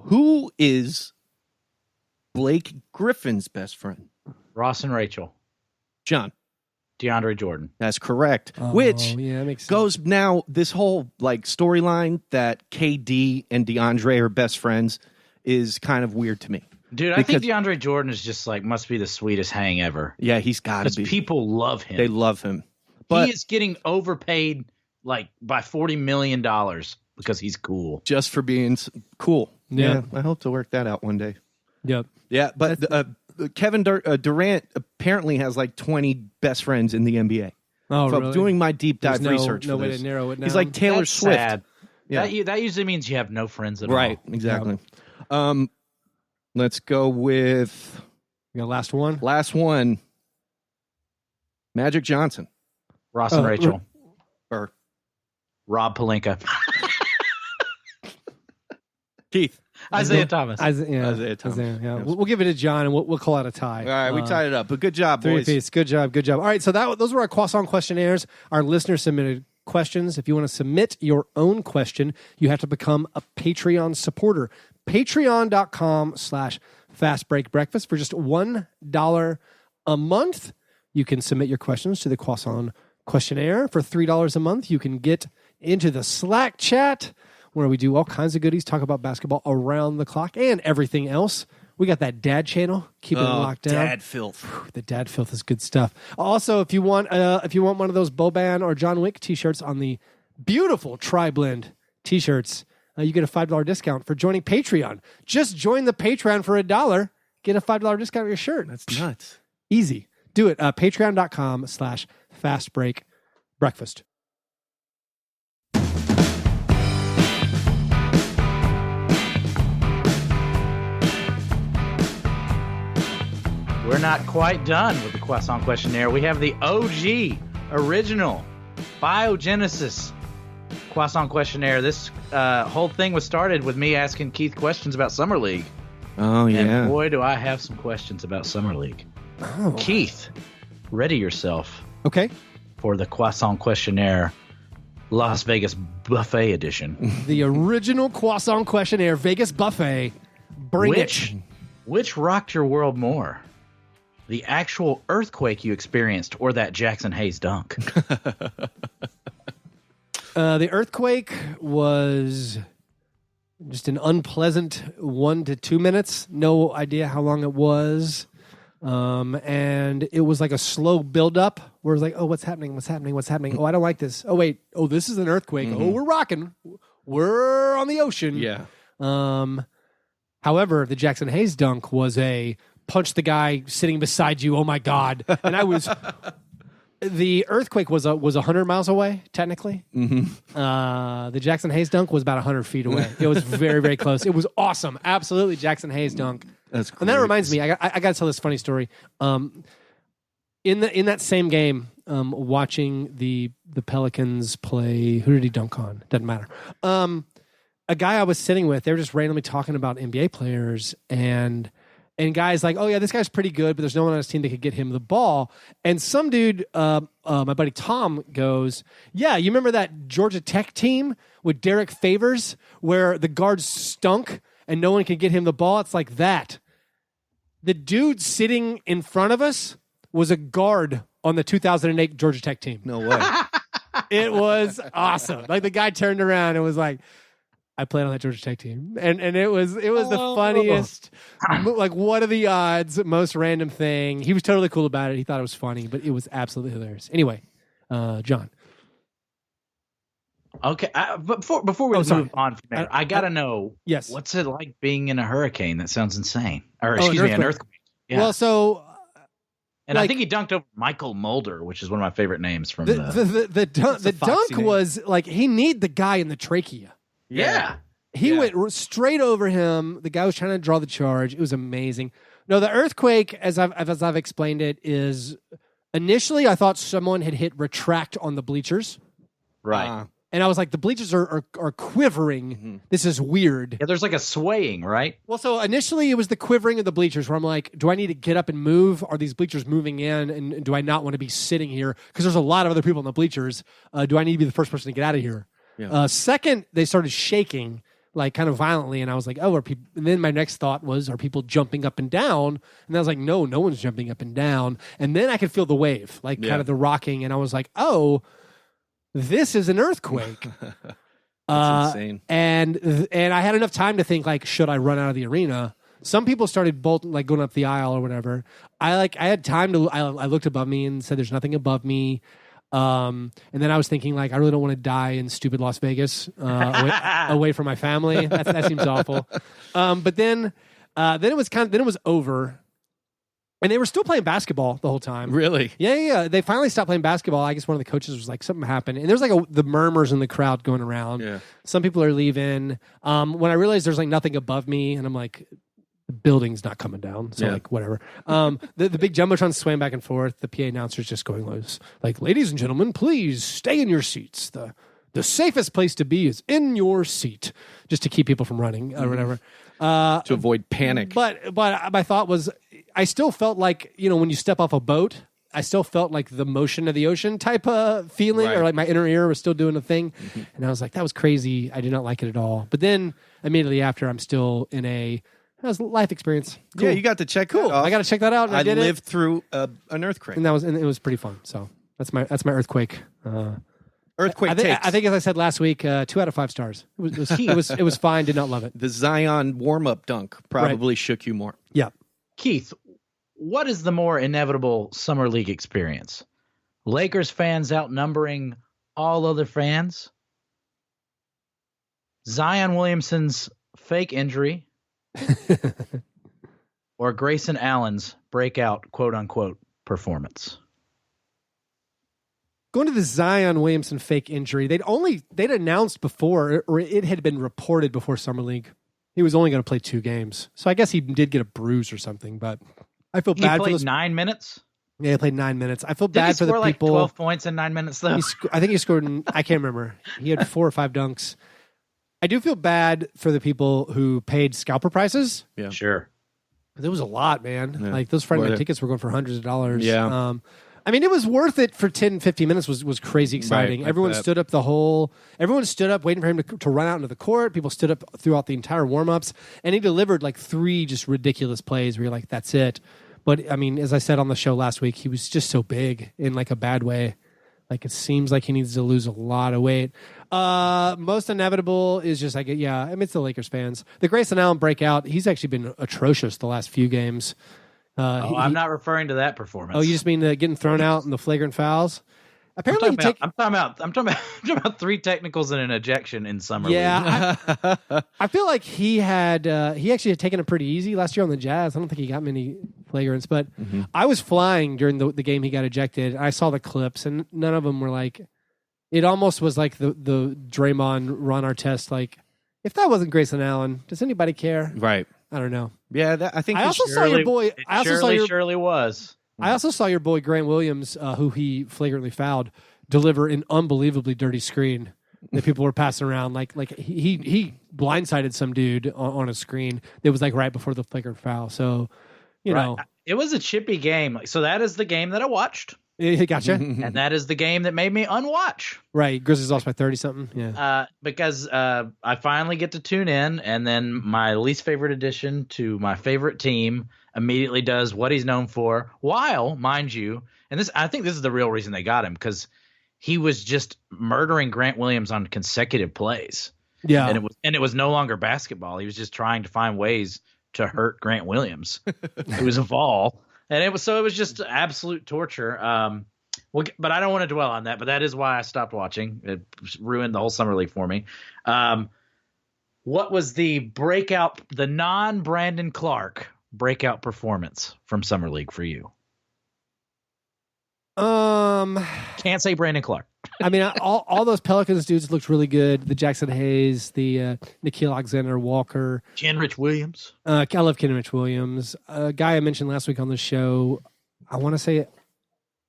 Who is Blake Griffin's best friend? Ross and Rachel. John. DeAndre Jordan. That's correct. Oh, Which yeah, that makes sense. goes now, this whole like storyline that KD and DeAndre are best friends is kind of weird to me. Dude, I think DeAndre Jordan is just like must be the sweetest hang ever. Yeah, he's got to be. People love him. They love him. But he is getting overpaid like by $40 million because he's cool. Just for being cool. Yeah. I hope to work that out one day. Yep. Yeah, but Kevin Durant apparently has like 20 best friends in the NBA. Oh, so really? I'm doing my deep dive There's research. No for way this. to narrow it down. He's like Taylor That's Swift. sad. Yeah. That usually means you have no friends at all. Right, exactly. Let's go with You got last one. last one. Magic Johnson. Ross and Rachel. Or Rob Pelinka. Keith. Isaiah Thomas. Isaiah Thomas. Yeah. Yes. We'll give it to John, and we'll call out a tie. All right, we tied it up. But good job, boys. 3-piece. Good job. Good job. All right, so those were our croissant questionnaires. Our listeners submitted questions. If you want to submit your own question, you have to become a Patreon supporter. Patreon.com/fastbreakbreakfast for just $1 a month. You can submit your questions to the croissant questionnaire. For $3 a month, you can get into the Slack chat where we do all kinds of goodies, talk about basketball around the clock and everything else. We got that dad channel, keeping it locked down. Dad filth. The dad filth is good stuff. Also, if you want one of those Boban or John Wick t-shirts on the beautiful Tri-Blend t-shirts, you get a $5 discount for joining Patreon. Just join the Patreon for $1, get a $5 discount on your shirt. That's nuts. Easy. Do it. Patreon.com/fastbreakbreakfast. We're not quite done with the croissant questionnaire. We have the OG, original, biogenesis croissant questionnaire. This whole thing was started with me asking Keith questions about Summer League. Oh, yeah. And boy, do I have some questions about Summer League. Oh. Keith, ready yourself Okay. for the croissant questionnaire Las Vegas Buffet Edition. The original croissant questionnaire, Vegas Buffet. Bring it. Which rocked your world more? The actual earthquake you experienced or that Jackson Hayes dunk? The earthquake was just an unpleasant 1 to 2 minutes. No idea how long it was. And it was like a slow buildup where it was like, oh, what's happening? What's happening? What's happening? Oh, I don't like this. Oh, wait. Oh, this is an earthquake. Oh, we're rocking. We're on the ocean. Yeah. However, the Jackson Hayes dunk was a punch the guy sitting beside you. Oh my God. And the earthquake was 100 miles away, technically. Mm-hmm. The Jackson Hayes dunk was about 100 feet away. It was very, very close. It was awesome. Absolutely Jackson Hayes dunk. That's great. And that reminds me, I got to tell this funny story. In that same game, watching the Pelicans play, who did he dunk on? Doesn't matter. A guy I was sitting with, they were just randomly talking about NBA players, and guys like, oh yeah, this guy's pretty good, but there's no one on his team that could get him the ball. And some dude, my buddy Tom, goes, yeah, you remember that Georgia Tech team with Derek Favors where the guards stunk and no one could get him the ball? It's like that. The dude sitting in front of us was a guard on the 2008 Georgia Tech team. No way. It was awesome. Like the guy turned around and was like, I played on that Georgia Tech team. And it was the funniest, like what are the odds, most random thing. He was totally cool about it. He thought it was funny, but it was absolutely hilarious. Anyway, John. Okay, but before we move on from there, I gotta know, yes, what's it like being in a hurricane? That sounds insane. Or an earthquake. Yeah. Well, so, and I think he dunked over Michael Mulder, which is one of my favorite names from the dunk was like he kneed the guy in the trachea. Yeah. He went straight over him. The guy was trying to draw the charge. It was amazing. No, the earthquake, as I've explained it, is initially I thought someone had hit retract on the bleachers. Right. And I was like, the bleachers are quivering. Mm-hmm. This is weird. Yeah, there's like a swaying, right? Well, so initially it was the quivering of the bleachers where I'm like, do I need to get up and move? Are these bleachers moving in? And do I not want to be sitting here? Because there's a lot of other people in the bleachers. Do I need to be the first person to get out of here? Yeah. Second, they started shaking, like kind of violently, and I was like, oh, are people? And then my next thought was, are people jumping up and down? And I was like, no one's jumping up and down. And then I could feel the wave, like kind of the rocking, and I was like, oh, this is an earthquake. That's insane. And I had enough time to think, like, should I run out of the arena? Some people started bolting, like going up the aisle or whatever. I had time to. I looked above me and said, "There's nothing above me." And then I was thinking, like, I really don't want to die in stupid Las Vegas, away from my family. That seems awful. But then it was over, and they were still playing basketball the whole time. Really? Yeah. They finally stopped playing basketball. I guess one of the coaches was like, something happened, and there's like the murmurs in the crowd going around. Yeah. Some people are leaving. When I realized there's like nothing above me, and I'm like, the building's not coming down, so like whatever. The big jumbotron swaying back and forth. The PA announcer's just going loose, like, ladies and gentlemen, please stay in your seats. The safest place to be is in your seat, just to keep people from running or whatever. To avoid panic. But my thought was, I still felt like, when you step off a boat, I still felt like the motion of the ocean type of feeling, or like my inner ear was still doing a thing. And I was like, that was crazy. I did not like it at all. But then immediately after, I'm still in that was a life experience. Cool. Yeah, you got to check that off. I got to check that out. And I did lived through an earthquake, and it was pretty fun. So that's my earthquake. Earthquake takes. I think, as I said last week, 2 out of 5 stars. It was fine. Did not love it. The Zion warm-up dunk probably shook you more. Yeah. Keith, what is the more inevitable summer league experience? Lakers fans outnumbering all other fans? Zion Williamson's fake injury? Or Grayson Allen's breakout quote-unquote performance? Going to the Zion Williamson fake injury, they'd announced before, or it had been reported before Summer League, he was only going to play 2 games. So I guess he did get a bruise or something, but I feel bad for those. He played 9 minutes? Yeah, he played 9 minutes. I feel bad for the people. Did he score like 12 points in 9 minutes, though? I think he scored, I can't remember. He had 4 or 5 dunks. I do feel bad for the people who paid scalper prices. Yeah, sure. There was a lot, man. Yeah. Like those Friday night tickets were going for hundreds of dollars. Yeah. I mean, it was worth it for 10, 15 minutes. Was crazy exciting. Right, Everyone stood up everyone stood up waiting for him to run out into the court. People stood up throughout the entire warm-ups, and he delivered like 3 just ridiculous plays where you're like, that's it. But I mean, as I said on the show last week, he was just so big in like a bad way. Like, it seems like he needs to lose a lot of weight. Most inevitable is just like, I mean, it's the Lakers fans. The Grayson Allen breakout, he's actually been atrocious the last few games. I'm not referring to that performance. Oh, you just mean getting thrown out in the flagrant fouls? Apparently, I'm talking about 3 technicals and an ejection in summer league. I feel like he actually had taken it pretty easy last year on the Jazz. I don't think he got many flagrants, but I was flying during the game he got ejected. I saw the clips, and none of them were like. It almost was like the Draymond Ron Artest. Like, if that wasn't Grayson Allen, does anybody care? Right. I don't know. Yeah, I think. I also saw your boy. Surely was. I also saw your boy Grant Williams, who he flagrantly fouled, deliver an unbelievably dirty screen that people were passing around. Like he blindsided some dude on a screen that was like right before the flagrant foul. So, you know, it was a chippy game. So that is the game that I watched. Gotcha. And that is the game that made me unwatch. Right. Grizzlies lost by 30 something. Yeah. Because I finally get to tune in, and then my least favorite addition to my favorite team immediately does what he's known for. While, mind you, and I think this is the real reason they got him, because he was just murdering Grant Williams on consecutive plays. Yeah. And it was no longer basketball. He was just trying to find ways to hurt Grant Williams, who was a Vol. And it was just absolute torture. But I don't want to dwell on that. But that is why I stopped watching. It ruined the whole summer league for me. What was the non-Brandon Clark breakout performance from summer league for you? Can't say Brandon Clark. I mean, all those Pelicans dudes looked really good. The Jackson Hayes, the Nikhil Alexander-Walker. Kenrich Williams. I love Kenrich Williams. A guy I mentioned last week on the show, I want to say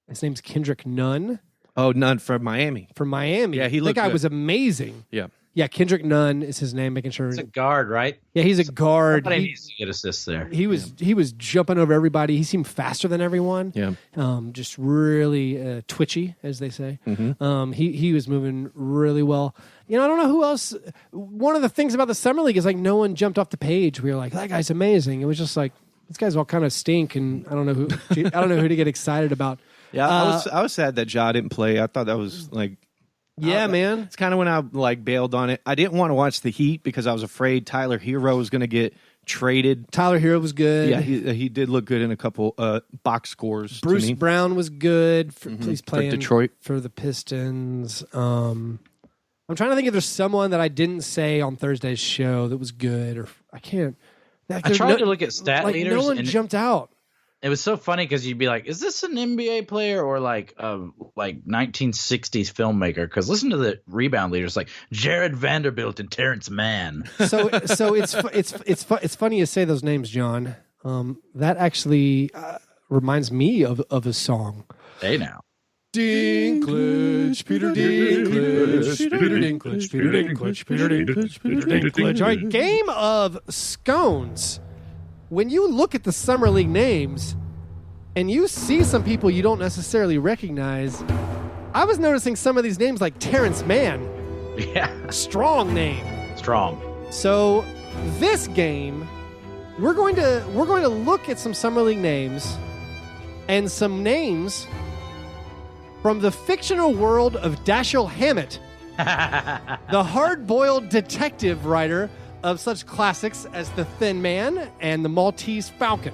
his name's Kendrick Nunn. Oh, Nunn from Miami. From Miami. Yeah, he looked That guy good. was amazing. Yeah. Yeah, Kendrick Nunn is his name, making sure. It's a guard, right? Yeah, he's a guard. Somebody needs to get assists there. He was jumping over everybody. He seemed faster than everyone. Yeah. Just really twitchy, as they say. Mm-hmm. He was moving really well. I don't know who else. One of the things about the Summer League is like no one jumped off the page. We were like, that guy's amazing. It was just like these guys all kind of stink, and I don't know who to get excited about. Yeah, I was sad that Ja didn't play. I thought that was like. Yeah, man. It's kind of when I bailed on it. I didn't want to watch the Heat because I was afraid Tyler Hero was going to get traded. Tyler Hero was good. Yeah, he did look good in a couple box scores. Bruce Brown was good. He's playing for Detroit for the Pistons. I'm trying to think if there's someone that I didn't say on Thursday's show that was good, or I can't. I tried to look at stat leaders. No one jumped out. It was so funny because you'd be like, "Is this an NBA player or like 1960s filmmaker?" Because listen to the rebound leaders, like Jared Vanderbilt and Terrence Mann. So it's funny you say those names, John. That actually reminds me of a song. Hey now. Dinklage, Peter Dinklage, Peter Dinklage, Peter Dinklage, Peter Dinklage, Peter Dinklage. All right, game of scones. When you look at the Summer League names and you see some people you don't necessarily recognize, I was noticing some of these names like Terrence Mann. Yeah. Strong name. Strong. So this game, we're going to look at some Summer League names and some names from the fictional world of Dashiell Hammett, the hard-boiled detective writer of such classics as The Thin Man and The Maltese Falcon.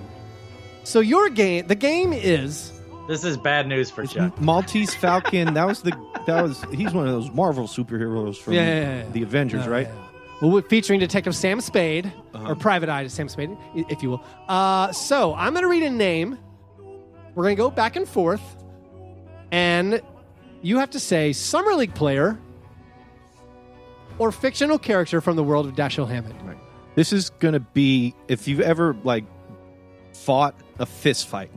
So the game is... This is bad news for Chuck. Maltese Falcon, he's one of those Marvel superheroes from the Avengers, right? Yeah. Well, featuring Detective Sam Spade, or Private Eye Sam Spade, if you will. So I'm going to read a name. We're going to go back and forth, and you have to say Summer League player or fictional character from the world of Dashiell Hammett. Right. This is going to be, if you've ever fought a fist fight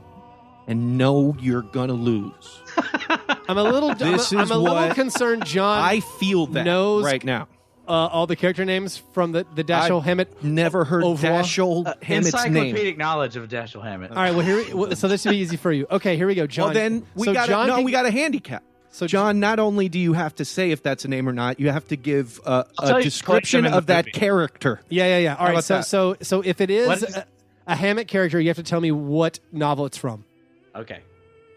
and know you're going to lose. I'm a little concerned John I feel that knows right now. All the character names from the Dashiell Hammett. Never heard Dashiell Hammett's name. Encyclopedic knowledge of Dashiell Hammett. All right, so this should be easy for you. Okay, here we go, John. Well, then we got a handicap. So, John, not only do you have to say if that's a name or not, you have to give a description of that character. Yeah. All right, so if it is a Hammett character, you have to tell me what novel it's from. Okay.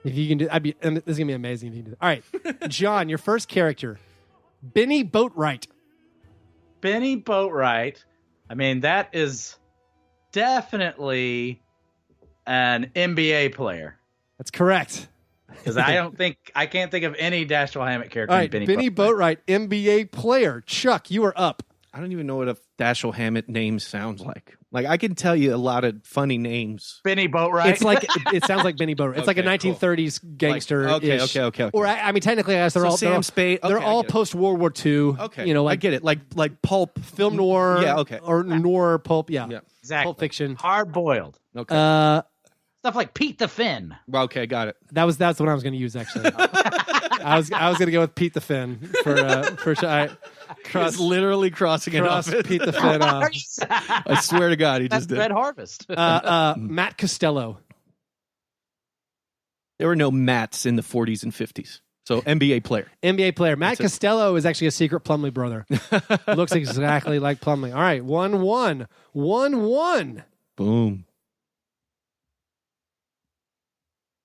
If you can do, this is gonna be amazing if you can do that. All right, John, your first character, Benny Boatwright. Benny Boatwright. I mean, that is definitely an NBA player. That's correct. Because I can't think of any Dashiell Hammett character. All right, Benny Boatwright, NBA player. Chuck, you are up. I don't even know what a Dashiell Hammett name sounds like. I can tell you a lot of funny names. Benny Boatwright. It sounds like Benny Boatwright. It's like a 1930s gangster. Okay. Or technically, I guess they're all Sam Spade. They're all post World War II. Okay, I get it. Like pulp, film noir. Yeah, okay. Or noir pulp. Yeah, exactly. Pulp fiction. Hard boiled. Okay. Stuff like Pete the Finn. Okay, got it. That's the one I was going to use actually. I was going to go with Pete the Finn for literally crossing it off. Pete the Finn. I swear to God, he just did. Red Harvest. Matt Costello. There were no Matts in the 40s and 50s. So NBA player. NBA player. Matt Costello is actually a secret Plumlee brother. Looks exactly like Plumlee. All right, 1-1. 1-1. Boom.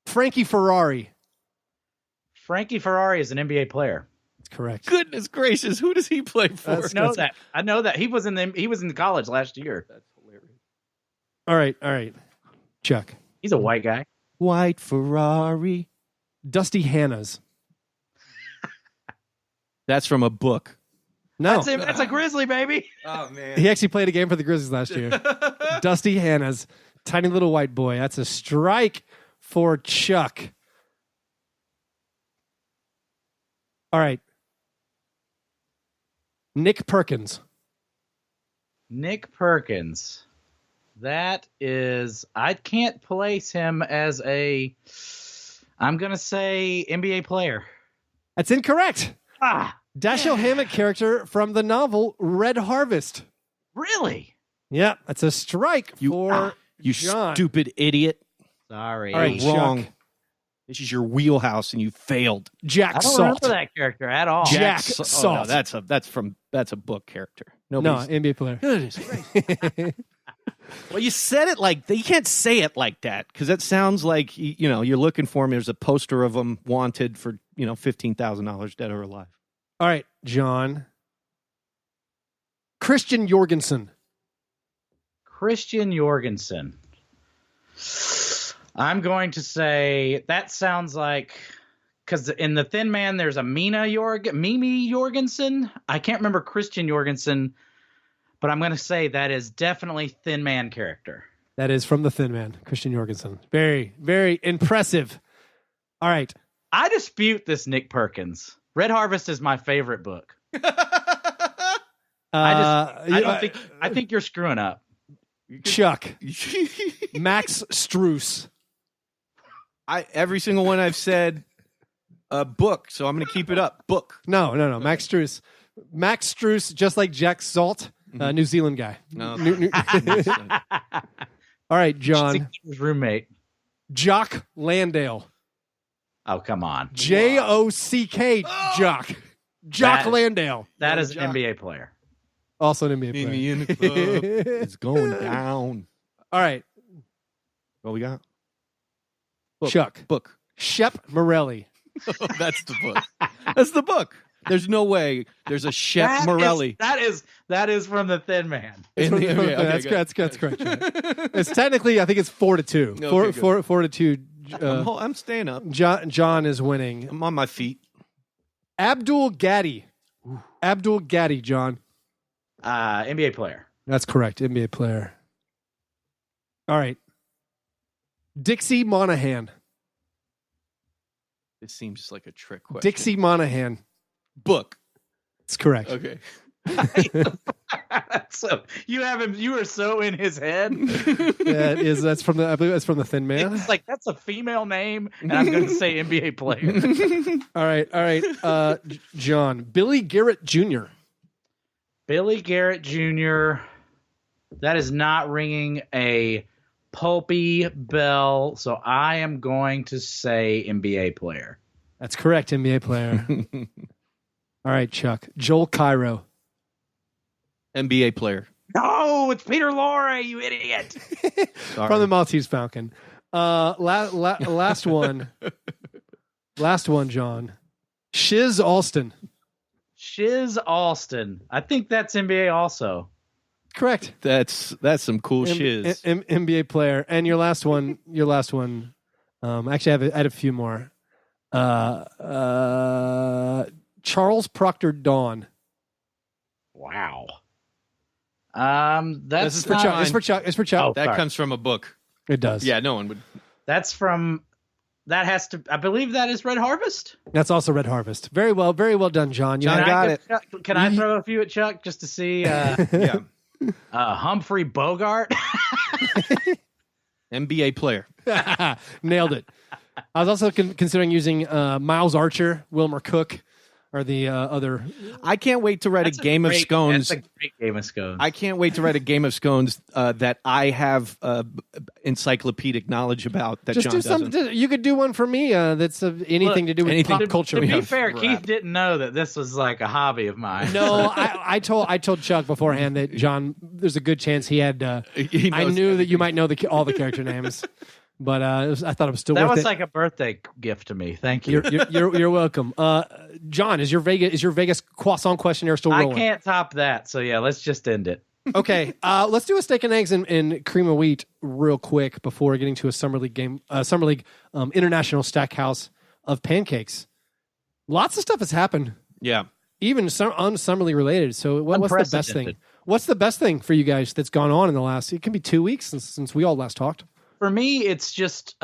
Frankie Ferrari. Frankie Ferrari is an NBA player. That's correct. Goodness gracious, who does he play for? I know that. He was in college last year. That's hilarious. All right. Chuck. He's a white guy. White Ferrari. Dusty Hannas. That's from a book. No. That's a Grizzly, baby. Oh, man. He actually played a game for the Grizzlies last year. Dusty Hannas. Tiny little white boy. That's a strike for Chuck. All right. Nick Perkins. Nick Perkins. That is, I can't place him as I'm going to say NBA player. That's incorrect. Dashiell Hammett character from the novel Red Harvest. Really? Yeah, that's a strike for You John. stupid idiot. Sorry. All right, You're wrong. Chuck. This is your wheelhouse, and you failed. Jack I don't Salt. remember that character at all. Jack Oh, Salt. no, that's a book character. No, Nobody's, NBA player. Goodness gracious. Well, you said it like you can't say it like that because that sounds like you're looking for him. There's a poster of him wanted for $15,000 dead or alive. All right, John. Christian Jorgensen. Christian Jorgensen. I'm going to say that sounds like, because in the Thin Man there's a Mimi Jorgensen. I can't remember Christian Jorgensen, but I'm going to say that is definitely Thin Man character. That is from the Thin Man, Christian Jorgensen. Very, very impressive. All right. I dispute this, Nick Perkins. Red Harvest is my favorite book. I think you're screwing up. Chuck. Max Struess. Every single one I've said, book. So I'm going to keep it up. Book. No. Max Struess. Max Struess, just like Jack Salt, New Zealand guy. No. All right, John. His roommate. Jock Landale. Oh, come on. Jock. Jock Landale. That is an NBA player. Also an NBA Meet player. me in the club. It's going down. All right, What we got? Chuck. Book. Shep Morelli. That's the book. That's the book. There's no way there's a Shep Morelli. That is from the Thin Man. That's correct. Chuck. It's technically, I think it's 4-2. Okay, good. 4-2. I'm staying up. John is winning. I'm on my feet. Abdul Gaddy. John. NBA player. That's correct. NBA player. All right. Dixie Monahan. This seems like a trick question. Dixie Monahan. Book. That's correct. Okay. So you have him. You are so in his head. That's from the. I believe that's from the Thin Man. It's like that's a female name, and I'm going to say NBA player. All right. John. Billy Garrett Jr. Billy Garrett Jr. That is not ringing a pulpy bell, so I am going to say NBA player. That's correct. NBA player. All right, Chuck. Joel Cairo. NBA player. No, it's Peter Lorre, you idiot. From the Maltese Falcon. Last one. Last one, John. Shiz Alston. Shiz Alston. I think that's NBA also. Correct. That's some cool shiz. NBA player. And your last one. Actually, I had a few more. Charles Proctor Dawn. Wow. That's This is for Chuck. It's for Chuck. Oh, That sorry. comes from a book. It does. Yeah, no one would. That's from. That has to. I believe that is Red Harvest. That's also Red Harvest. Very well done, John. John Can got I it. give Can I throw a few at Chuck just to see? Yeah. Humphrey Bogart. NBA player. Nailed it. I was also considering using Miles Archer, Wilmer Cook, or the other. I can't wait to write a game of scones. That's a great game of scones. I can't wait to write a game of scones that I have encyclopedic knowledge about that Just John do doesn't. something. You could do one for me that's anything to do with anything- pop culture. To be Yeah. fair, Crap. Keith didn't know that this was like a hobby of mine. No, I told Chuck beforehand that John. There's a good chance he had. He I knows knew that you might know all the character names, but I thought it was still that worth was it. like a birthday gift to me. Thank you. You're welcome. John, is your Vegas croissant questionnaire still I rolling? can't top that. So yeah, let's just end it. Okay, let's do a steak and eggs and cream of wheat real quick before getting to a summer league game. Summer league international stackhouse of pancakes. Lots of stuff has happened, Yeah. even unsummerly related. So what's the best thing? Unprecedented. What's the best thing for you guys that's gone on in the last? It can be 2 weeks since we all last talked. For me, it's just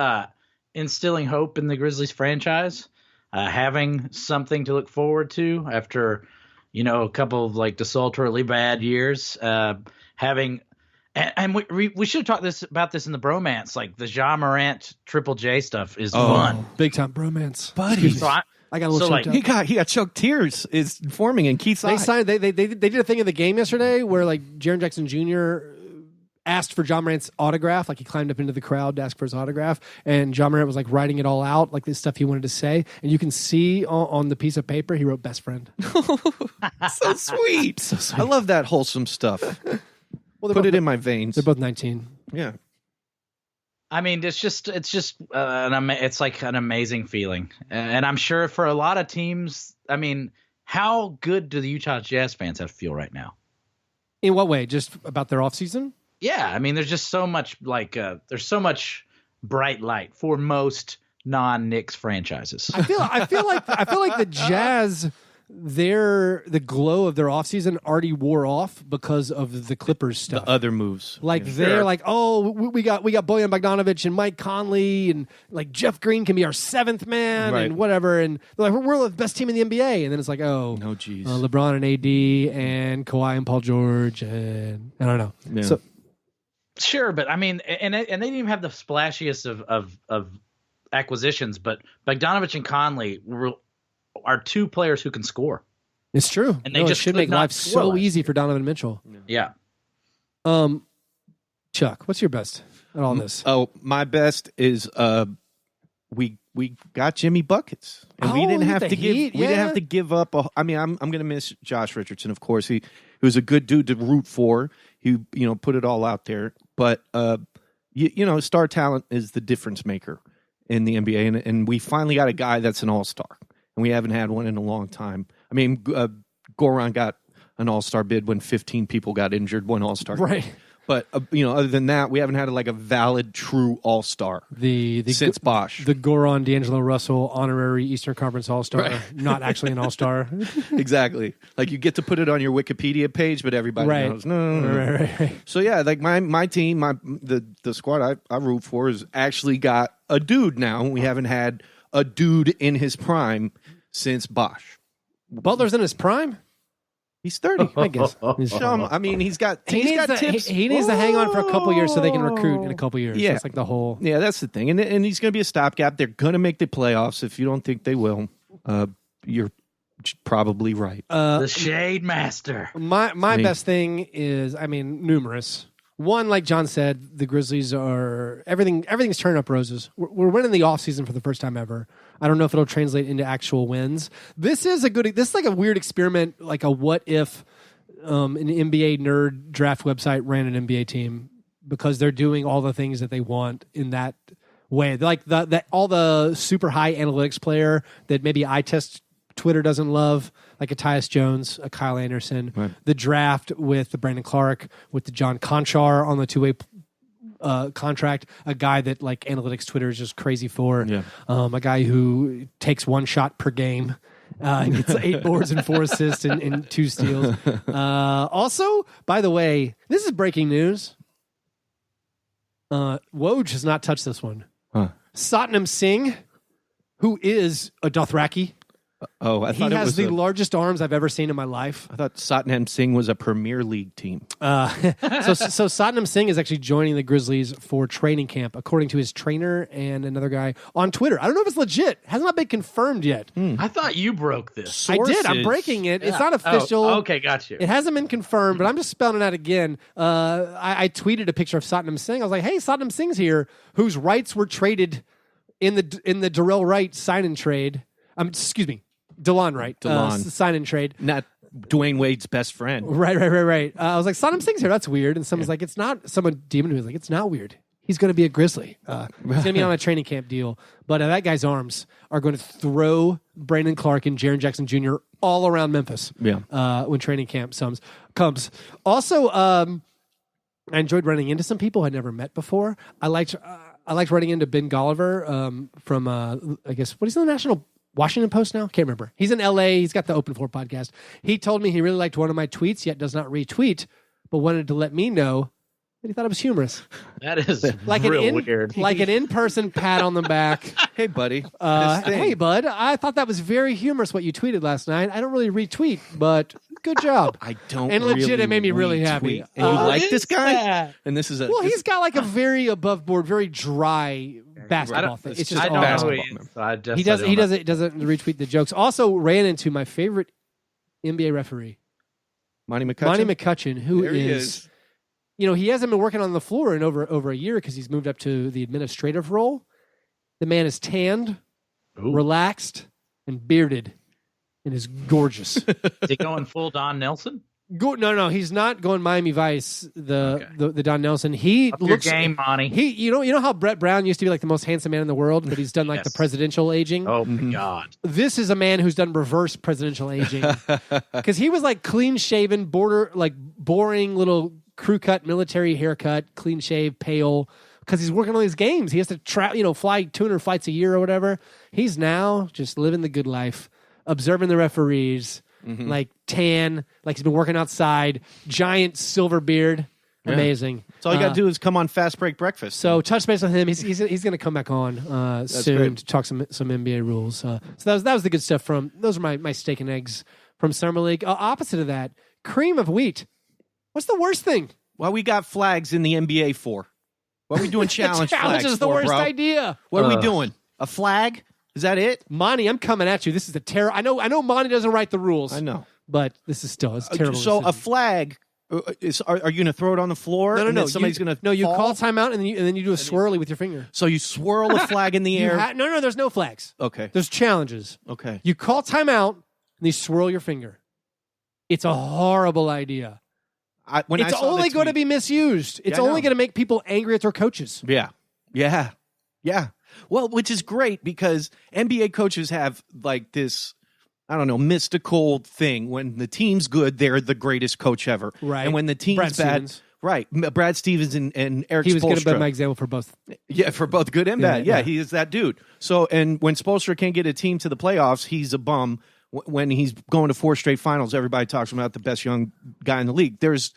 instilling hope in the Grizzlies franchise, having something to look forward to after, a couple of like desultorily bad years. Having, and we should have talked about this in the bromance. Like the Ja Morant Triple J stuff is fun. Big time bromance, Buddy. I got a little So, choked like, up. He got choked tears is forming in Keith's eye. They signed. They did a thing in the game yesterday where like Jaren Jackson Jr. asked for John Morant's autograph. Like he climbed up into the crowd to ask for his autograph, and John Morant was like writing it all out, like this stuff he wanted to say. And you can see on the piece of paper he wrote "best friend." So sweet. So sweet. I love that wholesome stuff. Well, Put it in my veins. They're both 19. Yeah. I mean, it's just it's like an amazing feeling, and I'm sure for a lot of teams. I mean, how good do the Utah Jazz fans have to feel right now? In what way? Just about their offseason? Yeah, I mean, there's just so much there's so much bright light for most non-Knicks franchises. I feel like the Jazz, the glow of their offseason already wore off because of the Clippers stuff. The other moves. Like they're like, oh, we got Bojan Bogdanovic and Mike Conley and like Jeff Green can be our seventh man and whatever, and they're like we're the best team in the NBA, and then it's like, oh, no, geez, LeBron and AD and Kawhi and Paul George, and I don't know. Yeah. So sure, but I mean, and they didn't even have the splashiest of acquisitions, but Bogdanovic and Conley are two players who can score. it's true, And they just should could make not life score so last easy for Donovan Mitchell. Yeah. Chuck, what's your best at all this? Oh, my best is we got Jimmy buckets, and we Oh, didn't have the to Heat, we didn't yeah. have to give up. I'm gonna miss Josh Richardson, of course. He was a good dude to root for. He put it all out there, but star talent is the difference maker in the NBA, and we finally got a guy that's an all-star, and we haven't had one in a long time. I mean, Goran got an all-star bid when 15 people got injured, one all-star, Right. But other than that, we haven't had like a valid, true all-star since Bosh. The Goran D'Angelo Russell honorary Eastern Conference All-Star, not actually an All-Star. Exactly. Like you get to put it on your Wikipedia page, but everybody knows. No. Right. So yeah, like my team, the squad I root for has actually got a dude now. We haven't had a dude in his prime since Bosh. Butler's in his prime? He's 30. I guess. I mean, he's got He tips. needs to hang on for a couple years so they can recruit in a couple years. Yeah. That's like the whole... Yeah, that's the thing. And he's going to be a stopgap. They're going to make the playoffs. If you don't think they will, you're probably right. The Shade Master. My best thing is, I mean, numerous. One, like John said, the Grizzlies are everything's turning up roses. We're winning the offseason for the first time ever. I don't know if it'll translate into actual wins. This is like a weird experiment, like a what if an NBA nerd draft website ran an NBA team, because they're doing all the things that they want in that way. Like all the super high analytics player that maybe eye test Twitter doesn't love, like a Tyus Jones, a Kyle Anderson, right. The draft with the Brandon Clark, with the John Conchar on the two-way contract, a guy that like analytics Twitter is just crazy for, a guy who takes one shot per game, gets 8 boards and 4 assists and 2 steals. Also, by the way, this is breaking news. Woj has not touched this one. Satnam Singh, who is a Dothraki. Oh, I thought he it has was the largest arms I've ever seen in my life. I thought Satnam Singh was a Premier League team. So Satnam Singh is actually joining the Grizzlies for training camp, according to his trainer and another guy on Twitter. I don't know if it's legit. Has not been confirmed yet. I thought you broke this. I did. I'm breaking it. It's not official. Oh, okay, got you. It hasn't been confirmed, but I'm just spelling it out again. I tweeted a picture of Satnam Singh. I was like, hey, Satnam Singh's here, whose rights were traded in the Darrell Wright sign and trade. Excuse me. DeLon Wright. Sign and trade. Not Dwayne Wade's best friend. Right. I was like, Satnam Singh's here. That's weird. And someone's like, it's not. Someone demon was like, it's not weird. He's going to be a Grizzly. He's going to be on a training camp deal. But that guy's arms are going to throw Brandon Clark and Jaren Jackson Jr. all around Memphis. Yeah. When training camp comes. Also, I enjoyed running into some people I'd never met before. I liked running into Ben Golliver from I guess what is the National Washington Post now? Can't remember. He's in LA. He's got the Open Floor podcast. He told me he really liked one of my tweets, yet does not retweet, but wanted to let me know that he thought it was humorous. That is like real weird. Like an in-person pat on the back. Hey, buddy. Hey, bud. I thought that was very humorous what you tweeted last night. I don't really retweet, but good job. I don't. And legit, really it made me really happy. And you like this guy? that? And this is Well, he's got like a very above board, very dry basketball thing. It's just I all don't know who basketball. he is. So I just, He doesn't retweet the jokes. Also ran into my favorite NBA referee, Monty McCutcheon. Monty McCutcheon, who There he is. he hasn't been working on the floor in over a year because he's moved up to the administrative role. The man is tanned, relaxed, and bearded, and is gorgeous. Is he going full Don Nelson? No, he's not going Miami Vice. The Don Nelson. He Up looks your game, Monty. you know how Brett Brown used to be like the most handsome man in the world, but he's done like the presidential aging. Oh my God! This is a man who's done reverse presidential aging because he was like clean shaven, boring little crew cut military haircut, clean shave, pale. Because he's working on these games, he has to fly 200 flights a year or whatever. He's now just living the good life, observing the referees. Like tan, like he's been working outside, giant silver beard, amazing. So all you got to do is come on Fast Break Breakfast. So touch base with him. He's going to come back on soon great. to talk some NBA rules. So that was the good stuff from those are my steak and eggs from Summer League. Opposite of that, cream of wheat. What's the worst thing? Well, we got flags in the NBA for. What are we doing? Challenge Challenge flags is the for, worst bro? idea. What are we doing? A flag? Is that it? Monty, I'm coming at you. This is a terror. I know Monty doesn't write the rules. I know. But this is still it's terrible. So a decision. flag are you going to throw it on the floor? No. Somebody's going to No, you fall? call timeout and then you do a swirly with your finger. So you swirl a flag in the air. No, there's no flags. Okay. There's challenges. Okay. You call timeout and you swirl your finger. It's a horrible idea. It's only going to be misused. It's only going to make people angry at their coaches. Yeah. Well, which is great because NBA coaches have like this, I don't know, mystical thing. When the team's good, they're the greatest coach ever. Right. And when the team's Brad bad, Stevens. right. Brad Stevens and Eric He was going to be Spoelstra. my example for both. Yeah, for both good and bad. Yeah. Yeah, he is that dude. So, and when Spoelstra can't get a team to the playoffs, he's a bum. When he's going to 4 straight finals, everybody talks about the best young guy in the league. There's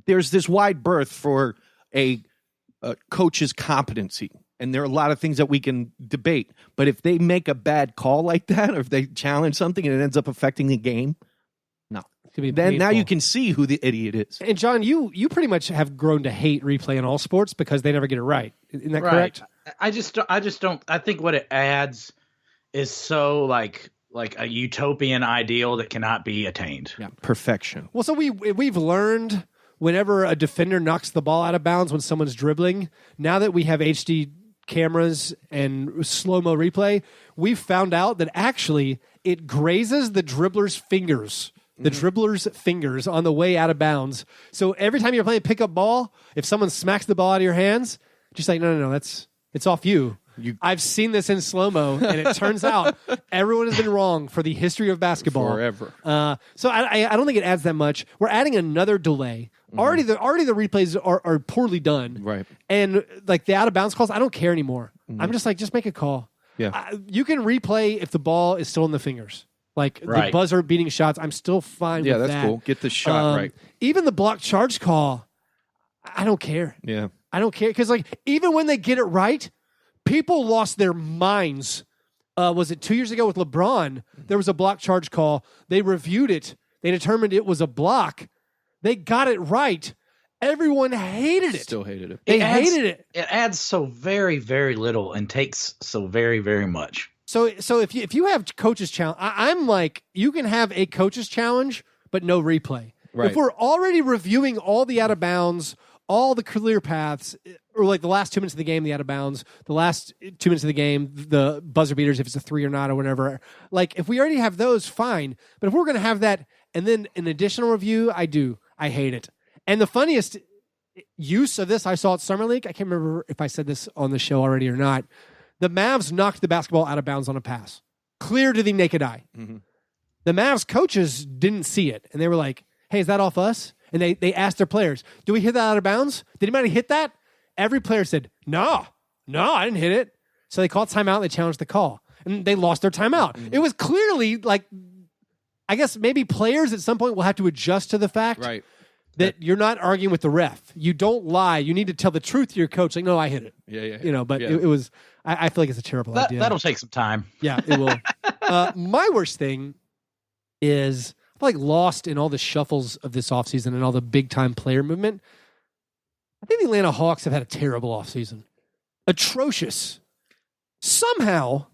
this wide berth for a coach's competency. And there are a lot of things that we can debate. But if they make a bad call like that, or if they challenge something and it ends up affecting the game, no. Then now you can see who the idiot is. And John, you pretty much have grown to hate replay in all sports because they never get it right. Isn't that correct? I just don't. I think what it adds is so like a utopian ideal that cannot be attained. Yeah, perfection. Well, so we've learned whenever a defender knocks the ball out of bounds when someone's dribbling, now that we have HD cameras and slow-mo replay, we've found out that actually it grazes the dribbler's fingers. The dribbler's fingers on the way out of bounds. So every time you're playing pickup ball, if someone smacks the ball out of your hands, just like, no, it's off you. I've seen this in slow-mo, and it turns out everyone has been wrong for the history of basketball. Forever. So I don't think it adds that much. We're adding another delay. Already the replays are poorly done. Right. And like the out-of-bounds calls, I don't care anymore. I'm just like, just make a call. Yeah. You can replay if the ball is still in the fingers. Like the buzzer beating shots, I'm still fine with that. Yeah, that's cool. Get the shot right. Even the block charge call, I don't care. Yeah. I don't care. Because like even when they get it right, people lost their minds. Was it 2 years ago with LeBron? There was a block charge call. They reviewed it. They determined it was a block. They got it right. Everyone hated it. Still hated it. They hated it. It adds so very, very little and takes so very, very much. So if you have coaches challenge, I'm like, you can have a coaches challenge, but no replay. Right. If we're already reviewing all the out of bounds, all the clear paths, or like the last 2 minutes of the game, the out of bounds, the last 2 minutes of the game, the buzzer beaters, if it's a 3 or not or whatever. Like if we already have those, fine. But if we're going to have that and then an additional review, I hate it. And the funniest use of this I saw at Summer League, I can't remember if I said this on the show already or not. The Mavs knocked the basketball out of bounds on a pass, clear to the naked eye. Mm-hmm. The Mavs coaches didn't see it, and they were like, hey, is that off us? And they asked their players, do we hit that out of bounds? Did anybody hit that? Every player said, no, I didn't hit it. So they called timeout, and they challenged the call, and they lost their timeout. Mm-hmm. It was clearly like, I guess maybe players at some point will have to adjust to the fact that you're not arguing with the ref. You don't lie. You need to tell the truth to your coach. Like, no, I hit it. Yeah. But it was, I feel like it's a terrible idea. That'll take some time. Yeah, it will. My worst thing is I feel like lost in all the shuffles of this offseason and all the big-time player movement. I think the Atlanta Hawks have had a terrible offseason. atrocious. Somehow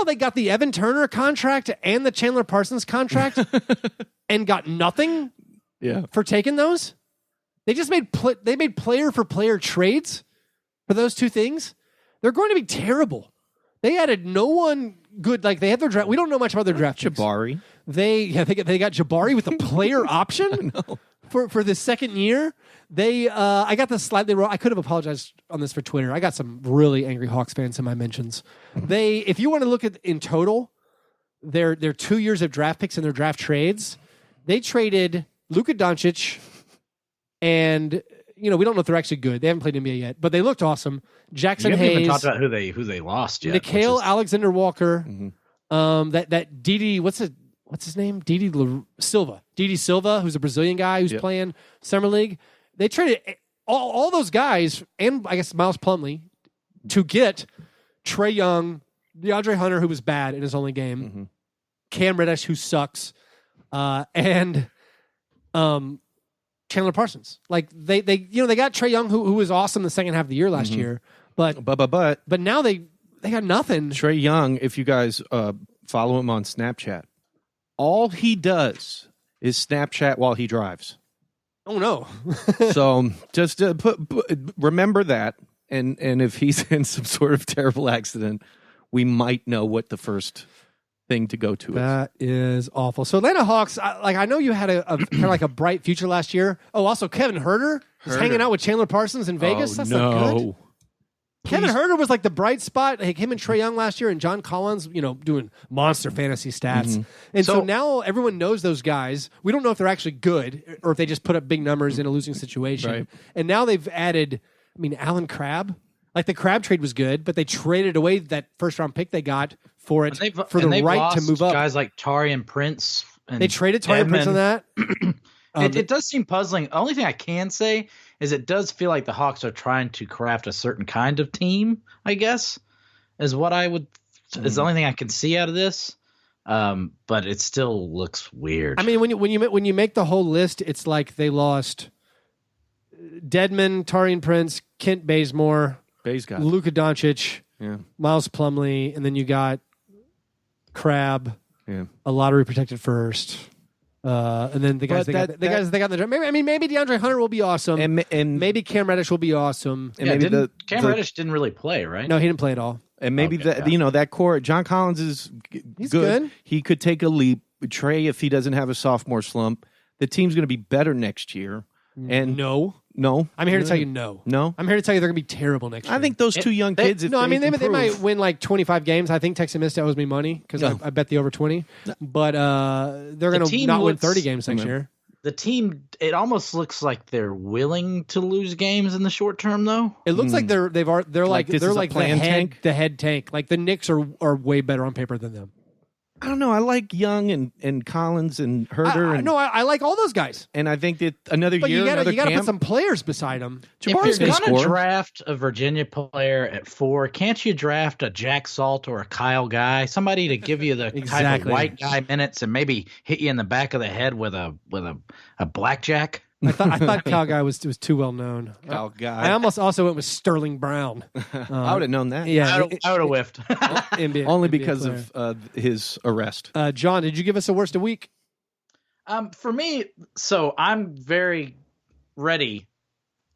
they got the Evan Turner contract and the Chandler Parsons contract and got nothing for taking those. They just made player for player trades for those two things. They're going to be terrible. They added no one good. Like, they had their draft. We don't know much about their draft picks. Jabari. They got Jabari with a player option for the second year. I got the slide they wrote. I could have apologized on this for Twitter. I got some really angry Hawks fans in my mentions. If you want to look at in total, their 2 years of draft picks and their draft trades, they traded Luka Doncic, and we don't know if they're actually good. They haven't played NBA yet, but they looked awesome. Jackson Hayes. We haven't even talked about who they lost yet. Nickeil Alexander-Walker. That Didi. What's his name? Didi Silva. Didi Silva, who's a Brazilian guy who's playing Summer League. They traded all those guys, and I guess Miles Plumlee, to get Trae Young, DeAndre Hunter, who was bad in his only game, Cam Reddish, who sucks, and Chandler Parsons. Like they got Trae Young, who was awesome the second half of the year last year, but now they got nothing. Trae Young, if you guys follow him on Snapchat, all he does is Snapchat while he drives. Oh no! So just remember that, and if he's in some sort of terrible accident, we might know what the first thing to go to is. That is awful. So Atlanta Hawks, I know you had a kind of like a bright future last year. Oh, also Kevin Huerter is hanging out with Chandler Parsons in Vegas. That's not good. Kevin Huerter was like the bright spot. Like him and Trae Young last year, and John Collins, doing monster fantasy stats. And so now everyone knows those guys. We don't know if they're actually good or if they just put up big numbers in a losing situation. Right. And now they've added, Alan Crabb. Like the Crabb trade was good, but they traded away that first round pick they got for it for the right to move up. Guys like Taurean Prince. And they traded Taurean Prince on that. It does seem puzzling. The only thing I can say is it does feel like the Hawks are trying to craft a certain kind of team, I guess, is what I would is the only thing I can see out of this. But it still looks weird. When you make the whole list, it's like they lost Dedmon, Taurean Prince, Kent Bazemore, Luka Doncic, Miles Plumlee, and then you got Crabb, a lottery protected first. And then the guys they got in the draft. Maybe DeAndre Hunter will be awesome, and maybe Cam Reddish will be awesome. And maybe Cam Reddish didn't really play, right? No, he didn't play at all. And maybe that core. John Collins is good. He could take a leap. Trae, if he doesn't have a sophomore slump, the team's going to be better next year. And no. I'm here to tell you no. I'm here to tell you they're going to be terrible next year. I think those two young kids. They might win like 25 games. I think Texas Mista owes me money because I bet the over 20. But they're going to not win 30 games next year. The team, it almost looks like they're willing to lose games in the short term, though. It looks like they're like the head tank. Like the Knicks are way better on paper than them. I don't know. I like Young and Collins and Huerter. I like all those guys. And I think that another year, you got to put some players beside them. If you're going to draft a Virginia player at 4, can't you draft a Jack Salt or a Kyle Guy, somebody to give you the type of white guy minutes and maybe hit you in the back of the head with a blackjack? I thought Kyle Guy was too well known. Kyle Guy. I almost also went with Sterling Brown. I would have known that. Yeah, I would have whiffed. Only because of his arrest. John, did you give us a worst of week? For me, so I'm very ready.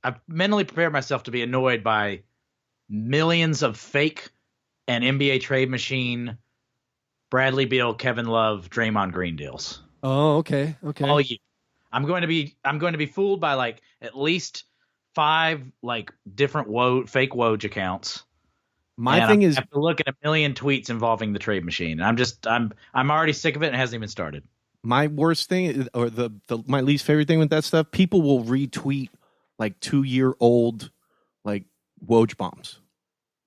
I've mentally prepared myself to be annoyed by millions of fake and NBA trade machine, Bradley Beal, Kevin Love, Draymond Green deals. Oh, okay. All year. I'm going to be fooled by like at least 5 like different fake Woj accounts. My thing is, I have to look at a million tweets involving the trade machine. I'm already sick of it and it hasn't even started. My worst thing, or my least favorite thing with that stuff, people will retweet like 2-year-old like Woj bombs.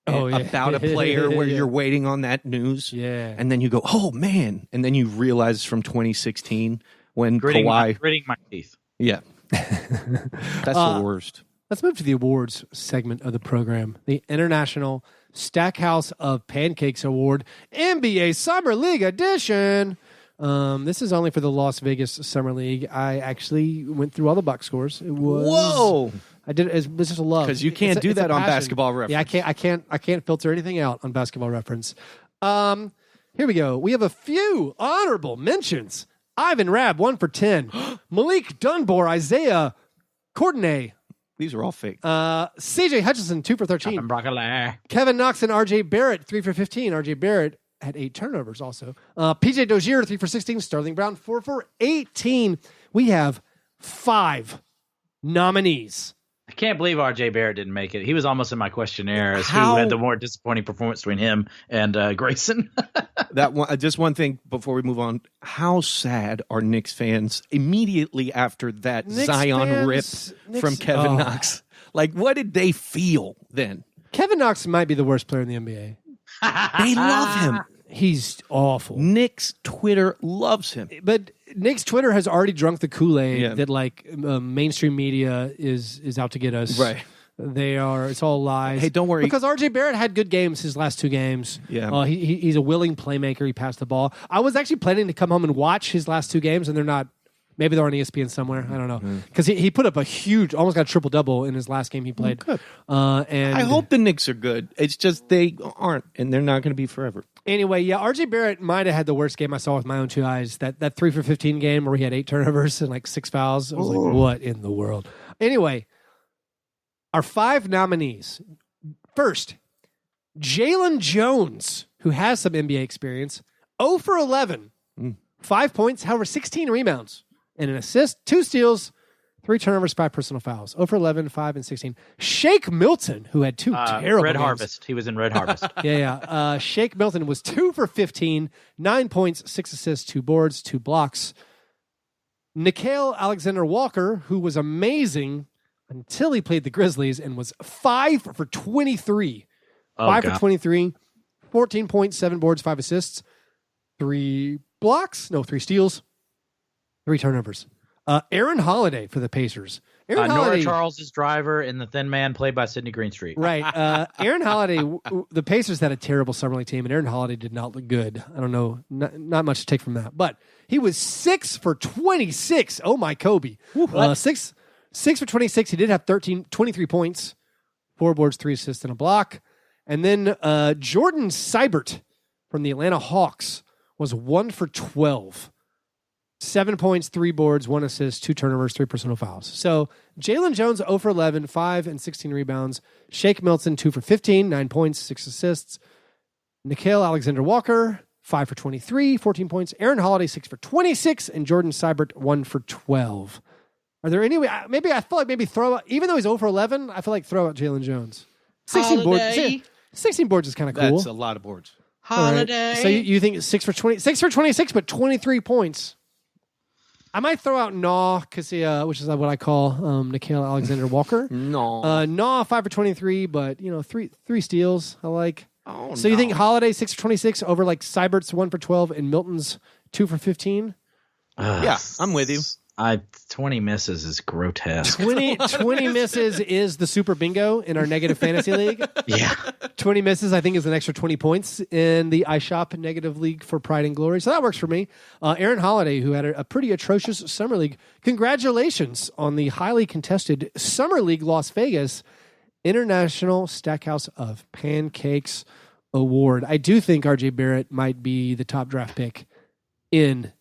About a player where you're waiting on that news. Yeah. And then you go, oh man. And then you realize it's from 2016 when Kawhi. Gritting my teeth. Yeah. That's the worst. Let's move to the awards segment of the program. The International Stackhouse of Pancakes Award, NBA Summer League Edition. This is only for the Las Vegas Summer League. I actually went through all the box scores. It was I did. It's just a love because you can't do it's a that on passion. Basketball Reference. Yeah, I can't filter anything out on Basketball Reference. Here we go. We have a few honorable mentions. Ivan Rabb, 1 for 10. Malik Dunbar, Isaiah Courtenay. These are all fake. CJ Hutchinson, 2 for 13. Broccoli. Kevin Knox and RJ Barrett, 3 for 15. RJ Barrett had 8 turnovers also. PJ Dozier, 3 for 16. Sterling Brown, 4 for 18. We have 5 nominees. I can't believe RJ Barrett didn't make it. He was almost in my questionnaire as who How- had the more disappointing performance between him and Grayson. That one, just one thing before we move on. How sad are Knicks fans immediately after that Knicks Zion fans- rip Knicks- from Kevin oh. Knox? Like, what did they feel then? Kevin Knox might be the worst player in the NBA. They love him. He's awful. Knicks Twitter loves him. But Knicks Twitter has already drunk the Kool-Aid Yeah. that like mainstream media is out to get us. Right. It's all lies. Hey, don't worry. Because RJ Barrett had good games his last 2 games. Yeah. He's a willing playmaker. He passed the ball. I was actually planning to come home and watch his last 2 games, and they're not. Maybe they're on ESPN somewhere. I don't know. Because he put up a huge, almost got a triple-double in his last game he played. Good. And I hope the Knicks are good. It's just they aren't, and they're not going to be forever. Anyway, yeah, RJ Barrett might have had the worst game I saw with my own 2 eyes. That 3 for 15 game where he had 8 turnovers and like 6 fouls. I was like, what in the world? Anyway, our 5 nominees. First, Jalen Jones, who has some NBA experience, 0 for 11, 5 points, however, 16 rebounds and an assist, 2 steals, 3 turnovers, 5 personal fouls. 0 for 11, 5, and 16. Shake Milton, who had 2 terrible Red games. Harvest. He was in Red Harvest. Yeah. Shake Milton was 2 for 15, 9 points, 6 assists, 2 boards, 2 blocks. Nickeil Alexander-Walker, who was amazing until he played the Grizzlies and was 5 for 23. 5 for 23, 14 points, 7 boards, 5 assists, 3 steals, 3 turnovers. Aaron Holiday for the Pacers. Aaron Nora Holiday, Charles' driver and the Thin Man played by Sidney Greenstreet. right. Aaron Holiday, the Pacers had a terrible summer league team, and Aaron Holiday did not look good. I don't know, not much to take from that. But he was 6 for 26. Oh, my Kobe. 6 for 26. He did have 23 points, 4 boards, 3 assists, and a block. And then Jordan Seibert from the Atlanta Hawks was 1 for 12. 7 points, 3 boards, 1 assist, 2 turnovers, 3 personal fouls. So Jalen Jones, 0 for 11, 5 and 16 rebounds. Shake Milton, 2 for 15, 9 points, 6 assists. Nickeil Alexander-Walker, 5 for 23, 14 points. Aaron Holiday, 6 for 26, and Jordan Seibert, 1 for 12. Are there any way? Maybe I feel like throw out, even though he's 0 for 11, I feel like throw out Jalen Jones. 16 boards. 16 boards is kind of cool. That's a lot of boards. Holiday. Right. So you think 6 for 26, but 23 points. I might throw out Naw, which is what I call Nickeil Alexander-Walker. No. Naw, 5 for 23, but 3 steals. I like. Oh, So you think Holiday 6 for 26 over like Seibert's 1 for 12 and Milton's 2 for 15? Yeah, I'm with you. 20 misses is grotesque. 20 misses is the super bingo in our negative fantasy league. Yeah. 20 misses, I think, is an extra 20 points in the iShop negative league for Pride and Glory. So that works for me. Aaron Holiday, who had a pretty atrocious summer league. Congratulations on the highly contested Summer League Las Vegas International Stackhouse of Pancakes Award. I do think RJ Barrett might be the top draft pick in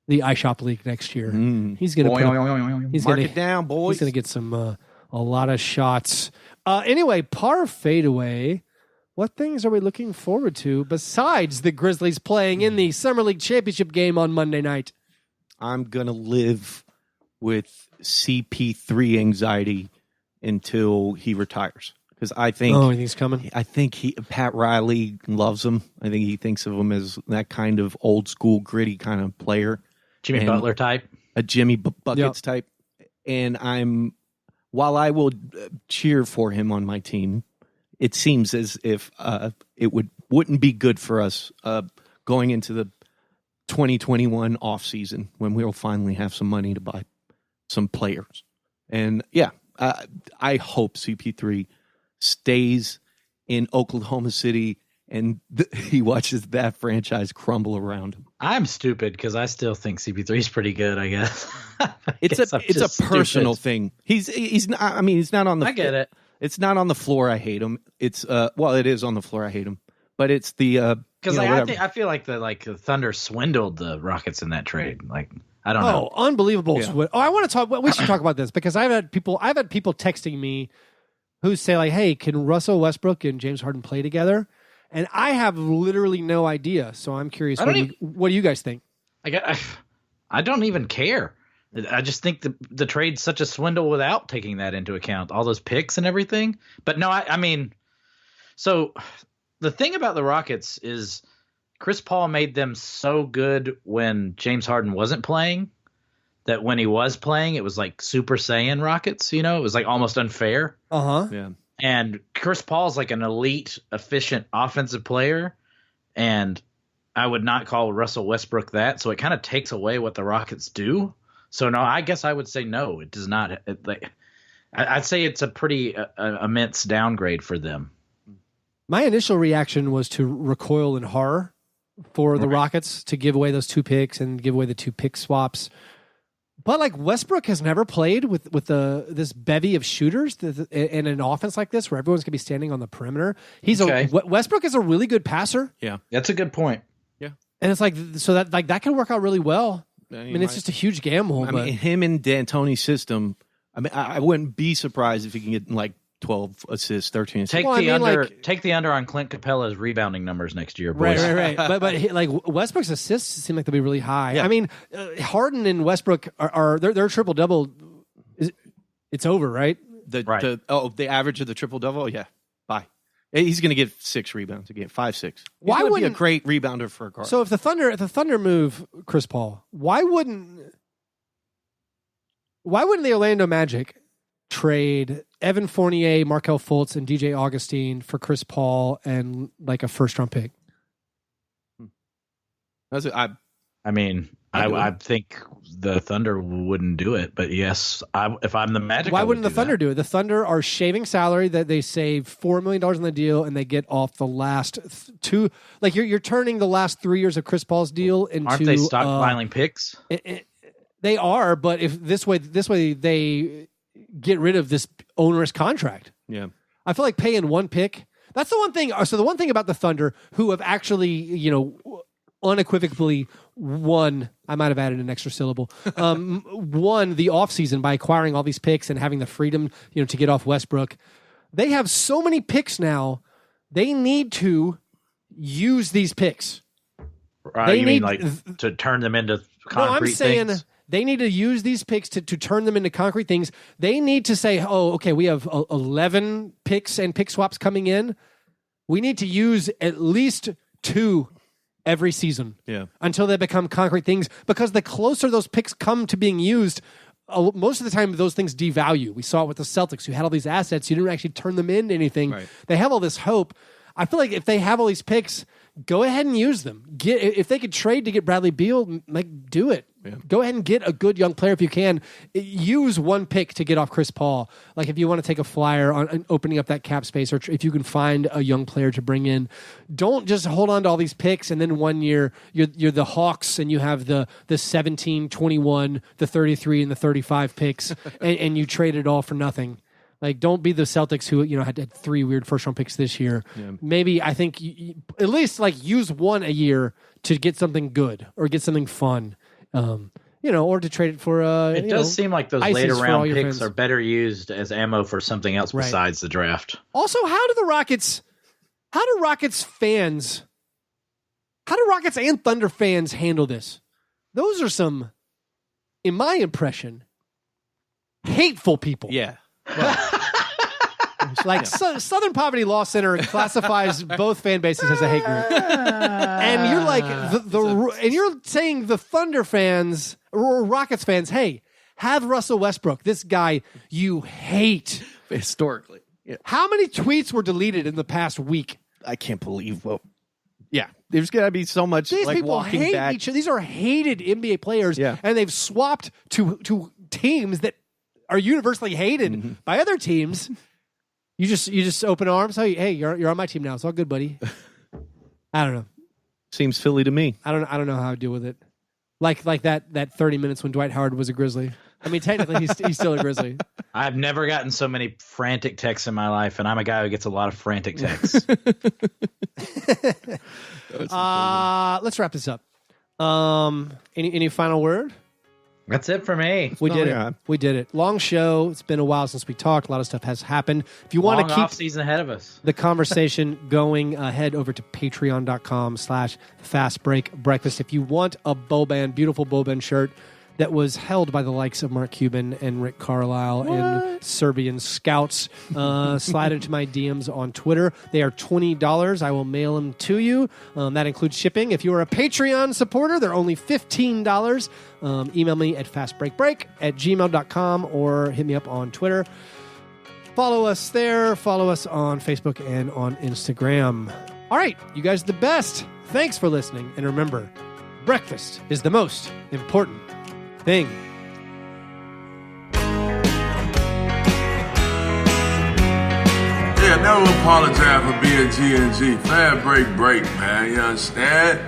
the iShop League next year. He's going to Mark it down, boys. He's going to get some a lot of shots. Anyway, par fadeaway. What things are we looking forward to besides the Grizzlies playing in the Summer League Championship game on Monday night? I'm going to live with CP3 anxiety until he retires. Because I think he's coming. I think Pat Riley loves him. I think he thinks of him as that kind of old school, gritty kind of player. Jimmy Butler type. A Jimmy Buckets type. And while I will cheer for him on my team, it seems as if it wouldn't be good for us going into the 2021 offseason when we'll finally have some money to buy some players. And yeah, I hope CP3 stays in Oklahoma City and he watches that franchise crumble around him. I'm stupid because I still think CP3 is pretty good. I guess It's a personal thing. He's not. I mean, he's not on the. I get it. It's not on the floor. I hate him. It's well, it is on the floor. I hate him, but it's the because I feel like the Thunder swindled the Rockets in that trade. Like I don't know. Oh, unbelievable! Yeah. I want to talk. We should talk about this because I've had people texting me who say like, "Hey, can Russell Westbrook and James Harden play together?" And I have literally no idea. So I'm curious. What do you guys think? I don't even care. I just think the trade's such a swindle without taking that into account, all those picks and everything. But no, I mean, so the thing about the Rockets is Chris Paul made them so good when James Harden wasn't playing that when he was playing, it was like Super Saiyan Rockets, it was like almost unfair. Yeah. And Chris Paul's like an elite, efficient offensive player. And I would not call Russell Westbrook that. So it kind of takes away what the Rockets do. So, no, I guess I would say no, it does not. I'd say it's a pretty immense downgrade for them. My initial reaction was to recoil in horror for the Rockets to give away those 2 picks and give away the 2 pick swaps. But like Westbrook has never played with this bevy of shooters in an offense like this where everyone's going to be standing on the perimeter. Westbrook is a really good passer. Yeah, that's a good point. Yeah, and it's like so that can work out really well. I mean, it's just a huge gamble. I mean, him in D'Antoni's system. I mean, I wouldn't be surprised if he can get like 12 assists, 13 assists. Take the under on Clint Capella's rebounding numbers next year, boys. Right. but like Westbrook's assists seem like they'll be really high. Yeah. I mean, Harden and Westbrook are their triple double. It's over, right? The average of the triple double. Yeah, bye. He's going to get 6 rebounds a game, 5, 6. Why wouldn't be a great rebounder for a guard? So if the Thunder move Chris Paul, why wouldn't the Orlando Magic trade Evan Fournier, Markelle Fultz, and DJ Augustine for Chris Paul and like a first-round pick? I think the Thunder wouldn't do it, but yes, if I'm the Magic, why wouldn't the Thunder do it? The Thunder are shaving salary that they save $4 million on the deal, and they get off the last 2. Like you're turning the last 3 years of Chris Paul's deal into. Aren't they stockpiling picks? They are, but if this way they get rid of this onerous contract. Yeah, I feel like paying 1 pick. That's the one thing. So the one thing about the Thunder, who have actually, unequivocally won, I might have added an extra syllable, won the offseason by acquiring all these picks and having the freedom, to get off Westbrook. They have so many picks now. They need to use these picks. You mean like to turn them into concrete things? They need to use these picks to turn them into concrete things. They need to say, okay, we have 11 picks and pick swaps coming in. We need to use at least 2 every season until they become concrete things, because the closer those picks come to being used, most of the time those things devalue. We saw it with the Celtics, who had all these assets. You didn't actually turn them into anything. Right. They have all this hope. I feel like if they have all these picks, go ahead and use them. If they could trade to get Bradley Beal, do it. Yeah. Go ahead and get a good young player if you can. Use 1 pick to get off Chris Paul. Like if you want to take a flyer on opening up that cap space, or if you can find a young player to bring in, don't just hold on to all these picks and then 1 year you're the Hawks and you have the 17, 21, the 33, and the 35 picks, and you trade it all for nothing. Like, don't be the Celtics who had 3 weird first-round picks this year. Yeah. Maybe I think at least use 1 a year to get something good or get something fun, or to trade it for. It does seem like those later round picks are better used as ammo for something else besides the draft. Also, how do Rockets and Thunder fans handle this? Those are some, in my impression, hateful people. Yeah. Well, Southern Poverty Law Center classifies both fan bases as a hate group, and you're like and you're saying the Thunder fans or Rockets fans, hey, have Russell Westbrook, this guy you hate historically. Yeah. How many tweets were deleted in the past week? I can't believe. Well, yeah, there's got to be so much. These people hate each other. These are hated NBA players, and they've swapped to teams that are universally hated by other teams. You just open arms. Hey, you're on my team now. It's all good, buddy. I don't know. Seems Philly to me. I don't know how I deal with it. Like that 30 minutes when Dwight Howard was a Grizzly. I mean, technically he's still a Grizzly. I've never gotten so many frantic texts in my life, and I'm a guy who gets a lot of frantic texts. Let's wrap this up. Any final word? That's it for me. We did yeah. it. We did it. Long show. It's been a while since we talked. A lot of stuff has happened. If you want to keep off season ahead of us, the conversation going, head over to patreon.com/fastbreakbreakfast. If you want a Boban, beautiful Boban shirt that was held by the likes of Mark Cuban and Rick Carlisle and Serbian scouts, slide into my DMs on Twitter. They are $20. I will mail them to you. That includes shipping. If you are a Patreon supporter, they're only $15. Email me at fastbreakbreak@gmail.com or hit me up on Twitter. Follow us there. Follow us on Facebook and on Instagram. All right, you guys are the best. Thanks for listening. And remember, breakfast is the most important thing. Yeah, never apologize for being G&G. Fair break, man. You understand?